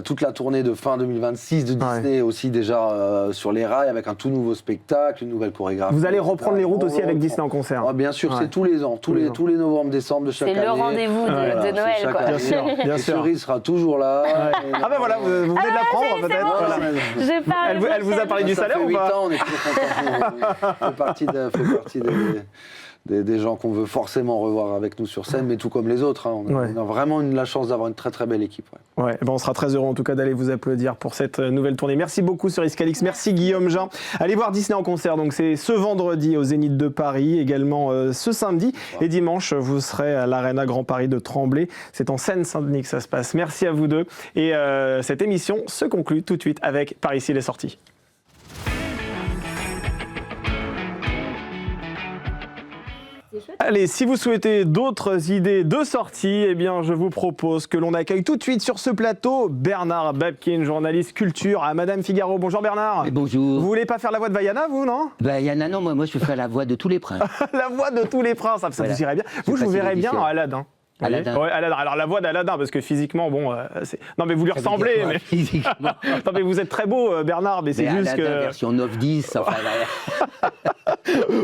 toute la tournée de fin 2026 de Disney aussi déjà sur les rails, avec un tout nouveau spectacle, une nouvelle chorégraphie. Vous allez reprendre les routes aussi avec Disney en concert. Bien sûr, c'est tous les ans, tous les novembre, décembre de chaque année. C'est le rendez-vous de Noël, quoi. Bien sûr. Cerise sera toujours là. Ah ben voilà, vous venez de l'apprendre peut-être. Bon, voilà. Elle vous a parlé du salaire ou pas? Ça fait 8 ans, on est toujours content. Fait partie des gens qu'on veut forcément revoir avec nous sur scène, mais tout comme les autres. On a vraiment la chance d'avoir une très très belle équipe. On sera très heureux en tout cas d'aller vous applaudir pour cette nouvelle tournée. Merci beaucoup Cerise Calix, merci Guillaume Jean. Allez voir Disney en concert, donc c'est ce vendredi au Zénith de Paris, également ce samedi et dimanche vous serez à l'Arena Grand Paris de Tremblay. C'est en Seine-Saint-Denis que ça se passe. Merci à vous deux et cette émission se conclut tout de suite avec Par ici les sorties. Allez, si vous souhaitez d'autres idées de sortie, eh bien, je vous propose que l'on accueille tout de suite sur ce plateau Bernard Babkin, journaliste culture à Madame Figaro. Bonjour Bernard. Et bonjour. Vous voulez pas faire la voix de Vaiana, vous, non? Vaiana, non, moi je fais la voix de tous les princes. La voix de tous les princes, ça vous irait bien. Vous, je vous verrais bien à Aladdin. Aladdin. Ouais, Aladdin. Alors la voix d'Aladdin, parce que physiquement, bon, non mais vous lui ressemblez, mais physiquement. non mais vous êtes très beau, Bernard, mais c'est juste Aladdin, que version 9-10, enfin.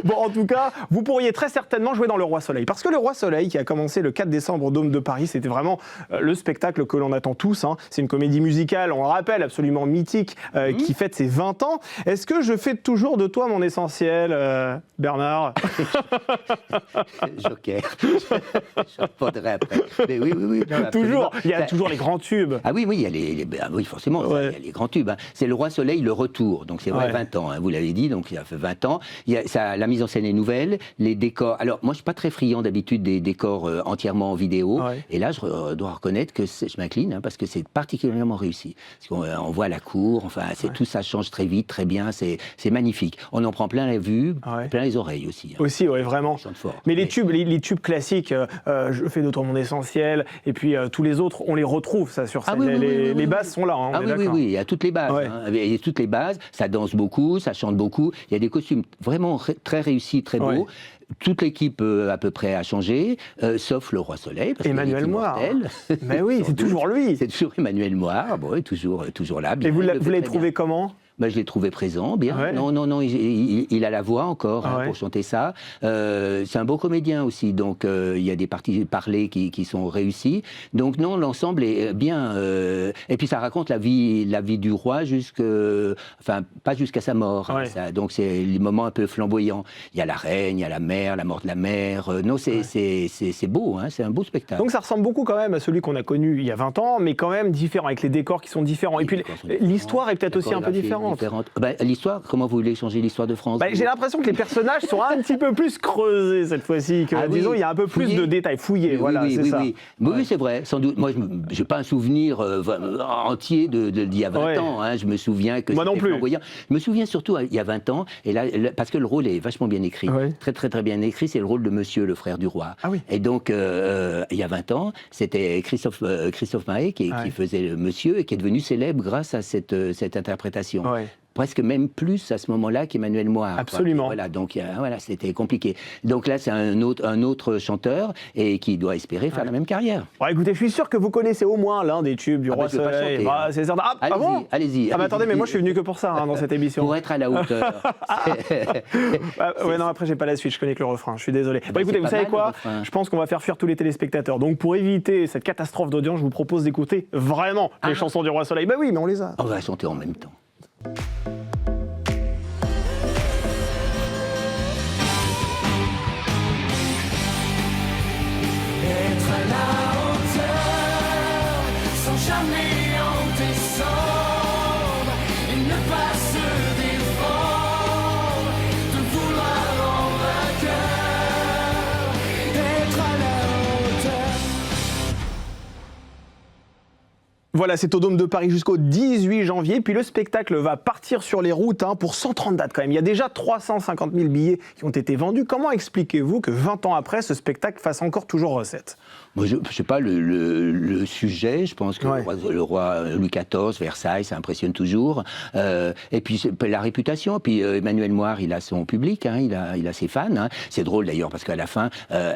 Bon, en tout cas, vous pourriez très certainement jouer dans Le Roi Soleil, parce que Le Roi Soleil, qui a commencé le 4 décembre au Dôme de Paris, c'était vraiment le spectacle que l'on attend tous. Hein. C'est une comédie musicale, on le rappelle, absolument mythique, qui fête ses 20 ans. Est-ce que je fais toujours de toi mon essentiel, Bernard? Joker. Je répondrai après. Mais oui. Non, toujours. Il y a toujours les grands tubes. Ah oui, il y a oui, forcément, il y a les grands tubes. Hein. C'est Le Roi Soleil, le retour. Donc c'est vrai, 20 ans, hein, vous l'avez dit, donc il a fait 20 ans. La mise en scène est nouvelle, les décors. Alors moi, je suis pas très friand d'habitude des décors entièrement en vidéo. Ouais. Et là, je dois reconnaître que je m'incline, hein, parce que c'est particulièrement réussi. Parce qu'on voit la cour, enfin, tout ça change très vite, très bien, c'est magnifique. On en prend plein la vue, plein les oreilles aussi. Hein. Aussi, oui, vraiment. Mais les tubes classiques, je fais de toi mon essentiel, et puis tous les autres, on les retrouve, ça, sur scène. Les bases sont là. Hein, oui, il y a toutes les bases. Ouais. Hein. Il y a toutes les bases, ça danse beaucoup, ça chante beaucoup. Il y a des costumes vraiment très réussis, très beaux. Ouais. Toute l'équipe à peu près a changé, sauf le Roi Soleil. Parce Emmanuel Moir. Mais oui, c'est toujours lui. C'est toujours Emmanuel Moir, bon, toujours là. Bien, et vous l'avez trouvé comment ? Ben, je l'ai trouvé présent, bien. Ouais. Non, il a la voix encore pour chanter ça. C'est un beau comédien aussi, donc il y a des parties parlées qui sont réussies. Donc non, l'ensemble est bien. Et puis ça raconte la vie du roi pas jusqu'à sa mort. Ouais. Hein, ça, donc c'est les moments un peu flamboyants. Il y a la reine, il y a la mère, la mort de la mère. Non, c'est beau, hein, c'est un beau spectacle. Donc ça ressemble beaucoup quand même à celui qu'on a connu il y a 20 ans, mais quand même différent, avec les décors qui sont différents. Et puis l'histoire est peut-être aussi un peu différente. L'histoire, comment vous voulez changer l'histoire de France? J'ai l'impression que les personnages sont un petit peu plus creusés cette fois-ci. Disons, il y a un peu plus de détails fouillés. Oui, c'est vrai, sans doute. Moi, je n'ai pas un souvenir entier d'il y a 20 ans. Hein. Je me souviens que moi non plus. Flamboyant. Je me souviens surtout il y a 20 ans, et là, parce que le rôle est vachement bien écrit. Très, très, très bien écrit. C'est le rôle de Monsieur, le frère du roi. Ah oui. Et donc, il y a 20 ans, c'était Christophe Maé qui faisait le Monsieur et qui est devenu célèbre grâce à cette interprétation. Presque même plus à ce moment-là qu'Emmanuel Moir. Absolument. Voilà, donc c'était compliqué. Donc là, c'est un autre chanteur et qui doit espérer faire la même carrière. Bon, écoutez, je suis sûr que vous connaissez au moins l'un des tubes du Roi Soleil. C'est certain. Allez-y. Mais attendez, mais moi je suis venu que pour ça dans cette émission. Pour être à la hauteur. Non, après j'ai pas la suite, je connais que le refrain, je suis désolé. Écoutez, vous savez quoi ? Je pense qu'on va faire fuir tous les téléspectateurs. Donc pour éviter cette catastrophe d'audience, je vous propose d'écouter vraiment les chansons du Roi Soleil. Oui, mais on les a. On va chanter en même temps. Être à la hauteur, sans jamais en descendre, et ne pas se défendre, de vouloir en vainqueur. Être à la hauteur. Voilà, c'est au Dôme de Paris jusqu'au 18 janvier. Puis le spectacle va partir sur les routes pour 130 dates quand même. Il y a déjà 350 000 billets qui ont été vendus. Comment expliquez-vous que 20 ans après, ce spectacle fasse encore toujours recette ? Moi, je ne sais pas le sujet. Je pense que le roi Louis XIV, Versailles, ça impressionne toujours. Et puis la réputation. Puis Emmanuel Moir, il a son public, hein, il a ses fans. Hein. C'est drôle d'ailleurs parce qu'à la fin,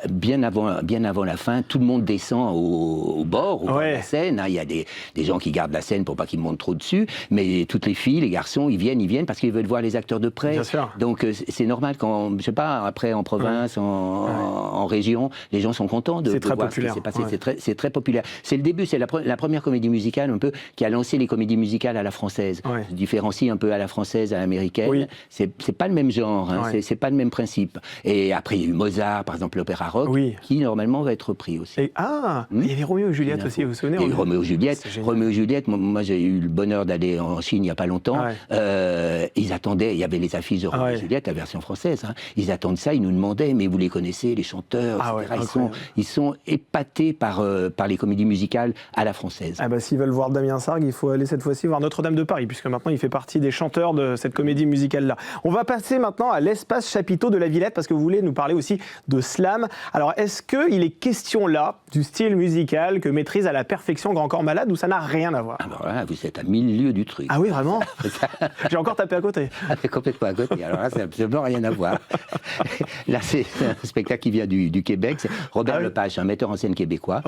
bien avant la fin, tout le monde descend au bord de la scène. Hein. Il y a des gens qui gardent la scène pour pas qu'ils montent trop dessus. Mais toutes les filles, les garçons, ils viennent parce qu'ils veulent voir les acteurs de près. Bien sûr. Donc c'est normal quand, je sais pas, après en province, en région, les gens sont contents de voir populaire. C'est passé, c'est très populaire. C'est le début, c'est la première comédie musicale un peu qui a lancé les comédies musicales à la française. Se différencie un peu à la française, à l'américaine. C'est pas le même genre, hein, c'est pas le même principe. Et après il y a eu Mozart, par exemple l'opéra rock, qui normalement va être repris aussi. Il y avait Roméo et Juliette aussi, vous vous souvenez? Il y a eu Roméo et Juliette. Roméo et Juliette, moi j'ai eu le bonheur d'aller en Chine il n'y a pas longtemps. Ils attendaient, il y avait les affiches de Roméo et Juliette, la version française. Ils attendent ça, ils nous demandaient, mais vous les connaissez, les chanteurs, etc. Ils sont épatés par les comédies musicales à la française. S'ils veulent voir Damien Sargue, il faut aller cette fois-ci voir Notre-Dame de Paris, puisque maintenant il fait partie des chanteurs de cette comédie musicale-là. On va passer maintenant à l'espace chapiteau de la Villette, parce que vous voulez nous parler aussi de slam. Alors, est-ce qu'il est question là du style musical que maîtrise à la perfection Grand Corps Malade, ou ça n'a rien à voir? Alors là, vous êtes à 1000 lieues du truc. Ah oui, vraiment? J'ai encore tapé à côté. Complètement à côté. Alors là, c'est absolument rien à voir. Là, c'est un spectacle qui vient du Québec. C'est Robert Lepage, un metteur en scène québécois,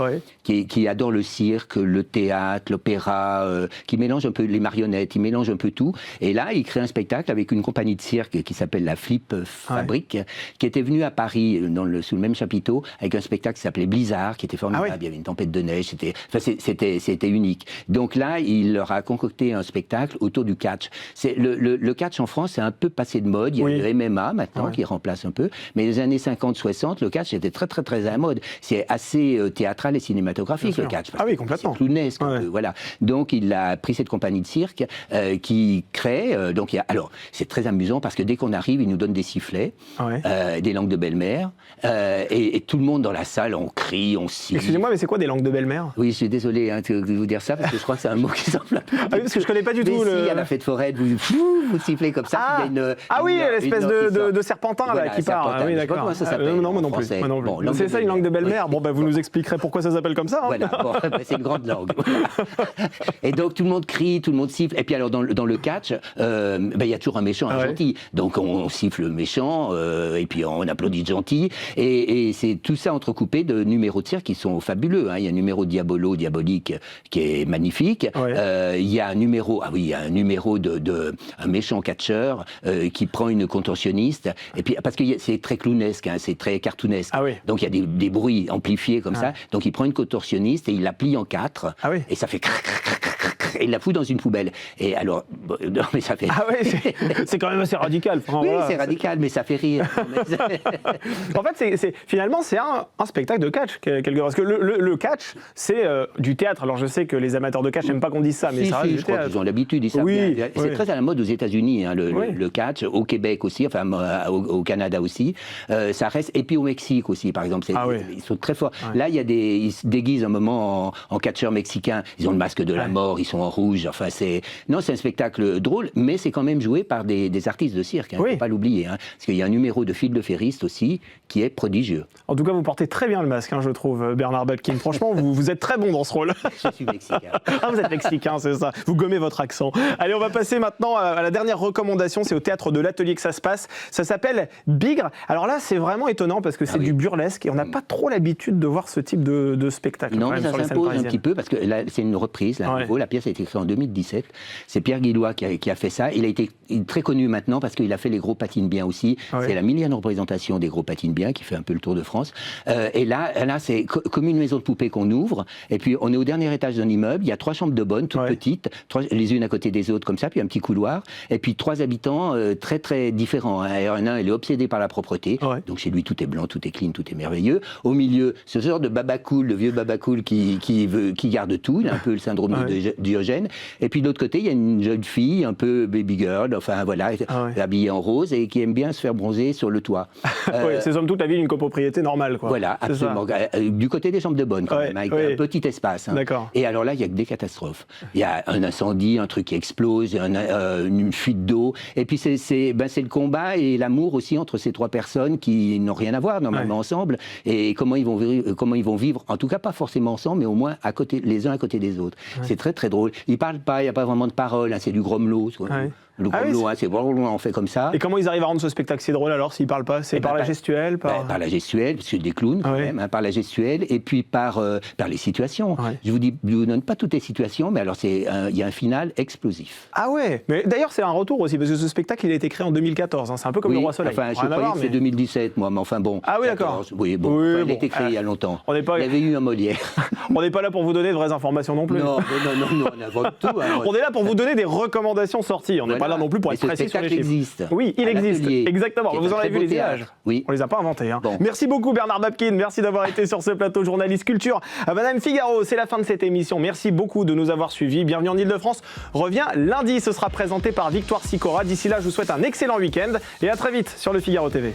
qui adore le cirque, le théâtre, l'opéra, qui mélange un peu les marionnettes, il mélange un peu tout. Et là, il crée un spectacle avec une compagnie de cirque qui s'appelle la Flip Fabrique, qui était venue à Paris sous le même chapiteau avec un spectacle qui s'appelait Blizzard, qui était formidable. Il y avait une tempête de neige, c'était unique. Donc là, il leur a concocté un spectacle autour du catch. Le catch en France, c'est un peu passé de mode. Il y a le MMA maintenant qui remplace un peu. Mais les années 50-60, le catch était très très très à la mode. C'est assez théâtral et cinématographique, le catch. Complètement. C'est clownesque. Voilà. Donc il a pris cette compagnie de cirque qui crée. Alors c'est très amusant parce que dès qu'on arrive, il nous donne des sifflets, des langues de belle-mère, et tout le monde dans la salle, on crie, on siffle. Excusez-moi, mais c'est quoi des langues de belle-mère? Oui, je suis désolé de vous dire ça parce que je crois que c'est un mot qui semble un peu. Parce que je connais pas du tout. Il y a la fête foraine, vous sifflez comme ça. L'espèce de serpentin là qui part. Ah oui, d'accord. Comment ça s'appelle? Non, moi non plus. Bon, c'est ça une langue de belle-mère. Bon, vous nous expliquerez pourquoi ça s'appelle comme ça. Voilà, c'est une grande langue. Et donc tout le monde crie, tout le monde siffle. Et puis alors dans le catch, il y a toujours un méchant, un gentil. Donc on siffle le méchant et puis on applaudit le gentil. Et c'est tout ça entrecoupé de numéros de cirque qui sont fabuleux. Il y a un numéro Diabolo, Diabolique qui est magnifique. Il y a un numéro, de un méchant catcheur qui prend une contorsionniste. Et puis parce que c'est très clownesque, c'est très cartoonesque. Donc il y a des bruits amplifiés comme ça. Donc il prend une contorsionniste et il la plie en 4. Et ça fait crac, crac, crac, crac, crac, et il la fout dans une poubelle. Et alors, non mais ça fait. C'est quand même assez radical. C'est radical, mais ça fait rire. En fait, finalement, c'est un spectacle de catch quelque part. Parce que le catch, c'est du théâtre. Alors je sais que les amateurs de catch n'aiment pas qu'on dise ça, mais ça reste du je crois théâtre. qu'ils ont l'habitude, ils savent bien. C'est très à la mode aux États-Unis, le catch, au Québec aussi, enfin au Canada aussi. Ça reste, et puis au Mexique aussi, par exemple. Ils sont très forts. Là, ils se déguisent un moment en catcheurs mexicains. Ils ont le masque de la mort, ils sont en rouge. Enfin, c'est un spectacle drôle, mais c'est quand même joué par des artistes de cirque. Il ne faut pas l'oublier. Parce qu'il y a un numéro de Phil le Ferriste aussi qui est prodigieux. En tout cas, vous portez très bien le masque, je trouve, Bernard Babkin. Franchement, vous êtes très bon dans ce rôle. Je suis mexicain. Vous êtes mexicain, c'est ça. Vous gommez votre accent. Allez, on va passer maintenant à la dernière recommandation. C'est au théâtre de l'Atelier que ça se passe. Ça s'appelle Bigre. Alors là, c'est vraiment étonnant parce que c'est du burlesque et on n'a pas trop l'habitude de voir ce type de spectacle. Non, mais ça s'impose un petit peu parce que là, c'est une reprise. La pièce a été créée en 2017. C'est Pierre Guillois qui a fait ça. Il a été très connu maintenant parce qu'il a fait Les Gros Patinent Bien aussi. C'est la millième représentation des Gros Patinent Bien qui fait un peu le tour de France. Et là c'est comme une maison de poupée qu'on ouvre. Et puis, on est au dernier étage d'un immeuble. Il y a 3 chambres de bonne, toutes petites, les unes à côté des autres, comme ça, puis un petit couloir. Et puis, 3 habitants très, très différents. Un, il est obsédé par la propreté. Donc, chez lui, tout est blanc, tout est clean, tout est merveilleux. Au milieu, ce genre de babacool, le vieux babacool qui garde tout. Il a un peu le syndrome de Diogène. Et puis, de l'autre côté, il y a une jeune fille, un peu baby girl, enfin, voilà, habillée en rose et qui aime bien se faire bronzer sur le toit. C'est somme toute la vie d'une copropriété normale, quoi. Voilà, absolument. Du côté des chambres de bonne, quand même, avec un petit espace. Et alors là, il y a que des catastrophes. Il y a un incendie, un truc qui explose, une fuite d'eau. Et puis c'est le combat et l'amour aussi entre ces 3 personnes qui n'ont rien à voir normalement ensemble. Et comment ils vont vivre, en tout cas pas forcément ensemble, mais au moins les uns à côté des autres. C'est très très drôle. Ils parlent pas, il n'y a pas vraiment de parole. C'est du grommelot. Le grommelot, c'est on fait comme ça. Et comment ils arrivent à rendre ce spectacle si drôle alors s'ils parlent pas? C'est par la gestuelle, par la gestuelle, parce que c'est des clowns quand même, par la gestuelle, et puis par les situations. Je vous donne pas toutes les situations, mais alors il y a un final explosif. Ah ouais. Mais d'ailleurs c'est un retour aussi parce que ce spectacle il a été créé en 2014. C'est un peu comme Le Roi Soleil. Enfin, je croyais que c'est 2017 moi, mais enfin bon. Ah oui, d'accord. Oui, il a été créé il y a longtemps. Il y avait eu un Molière. On n'est pas là pour vous donner de vraies informations non plus. Non, on invente tout. On est là pour vous donner des recommandations sorties. On n'est pas là non plus pour être précis sur les chiffres. Existe. Oui, il existe. Exactement. Vous en avez vu les images. Oui. On les a pas inventés. Hein. Bon. Merci beaucoup Bernard Babkin. Merci d'avoir été sur ce plateau journaliste culture. À Madame Figaro, c'est la fin de cette émission. Merci beaucoup de nous avoir suivis. Bienvenue en Ile-de-France. Revient lundi. Ce sera présenté par Victoire Sicora. D'ici là, je vous souhaite un excellent week-end et à très vite sur le Figaro TV.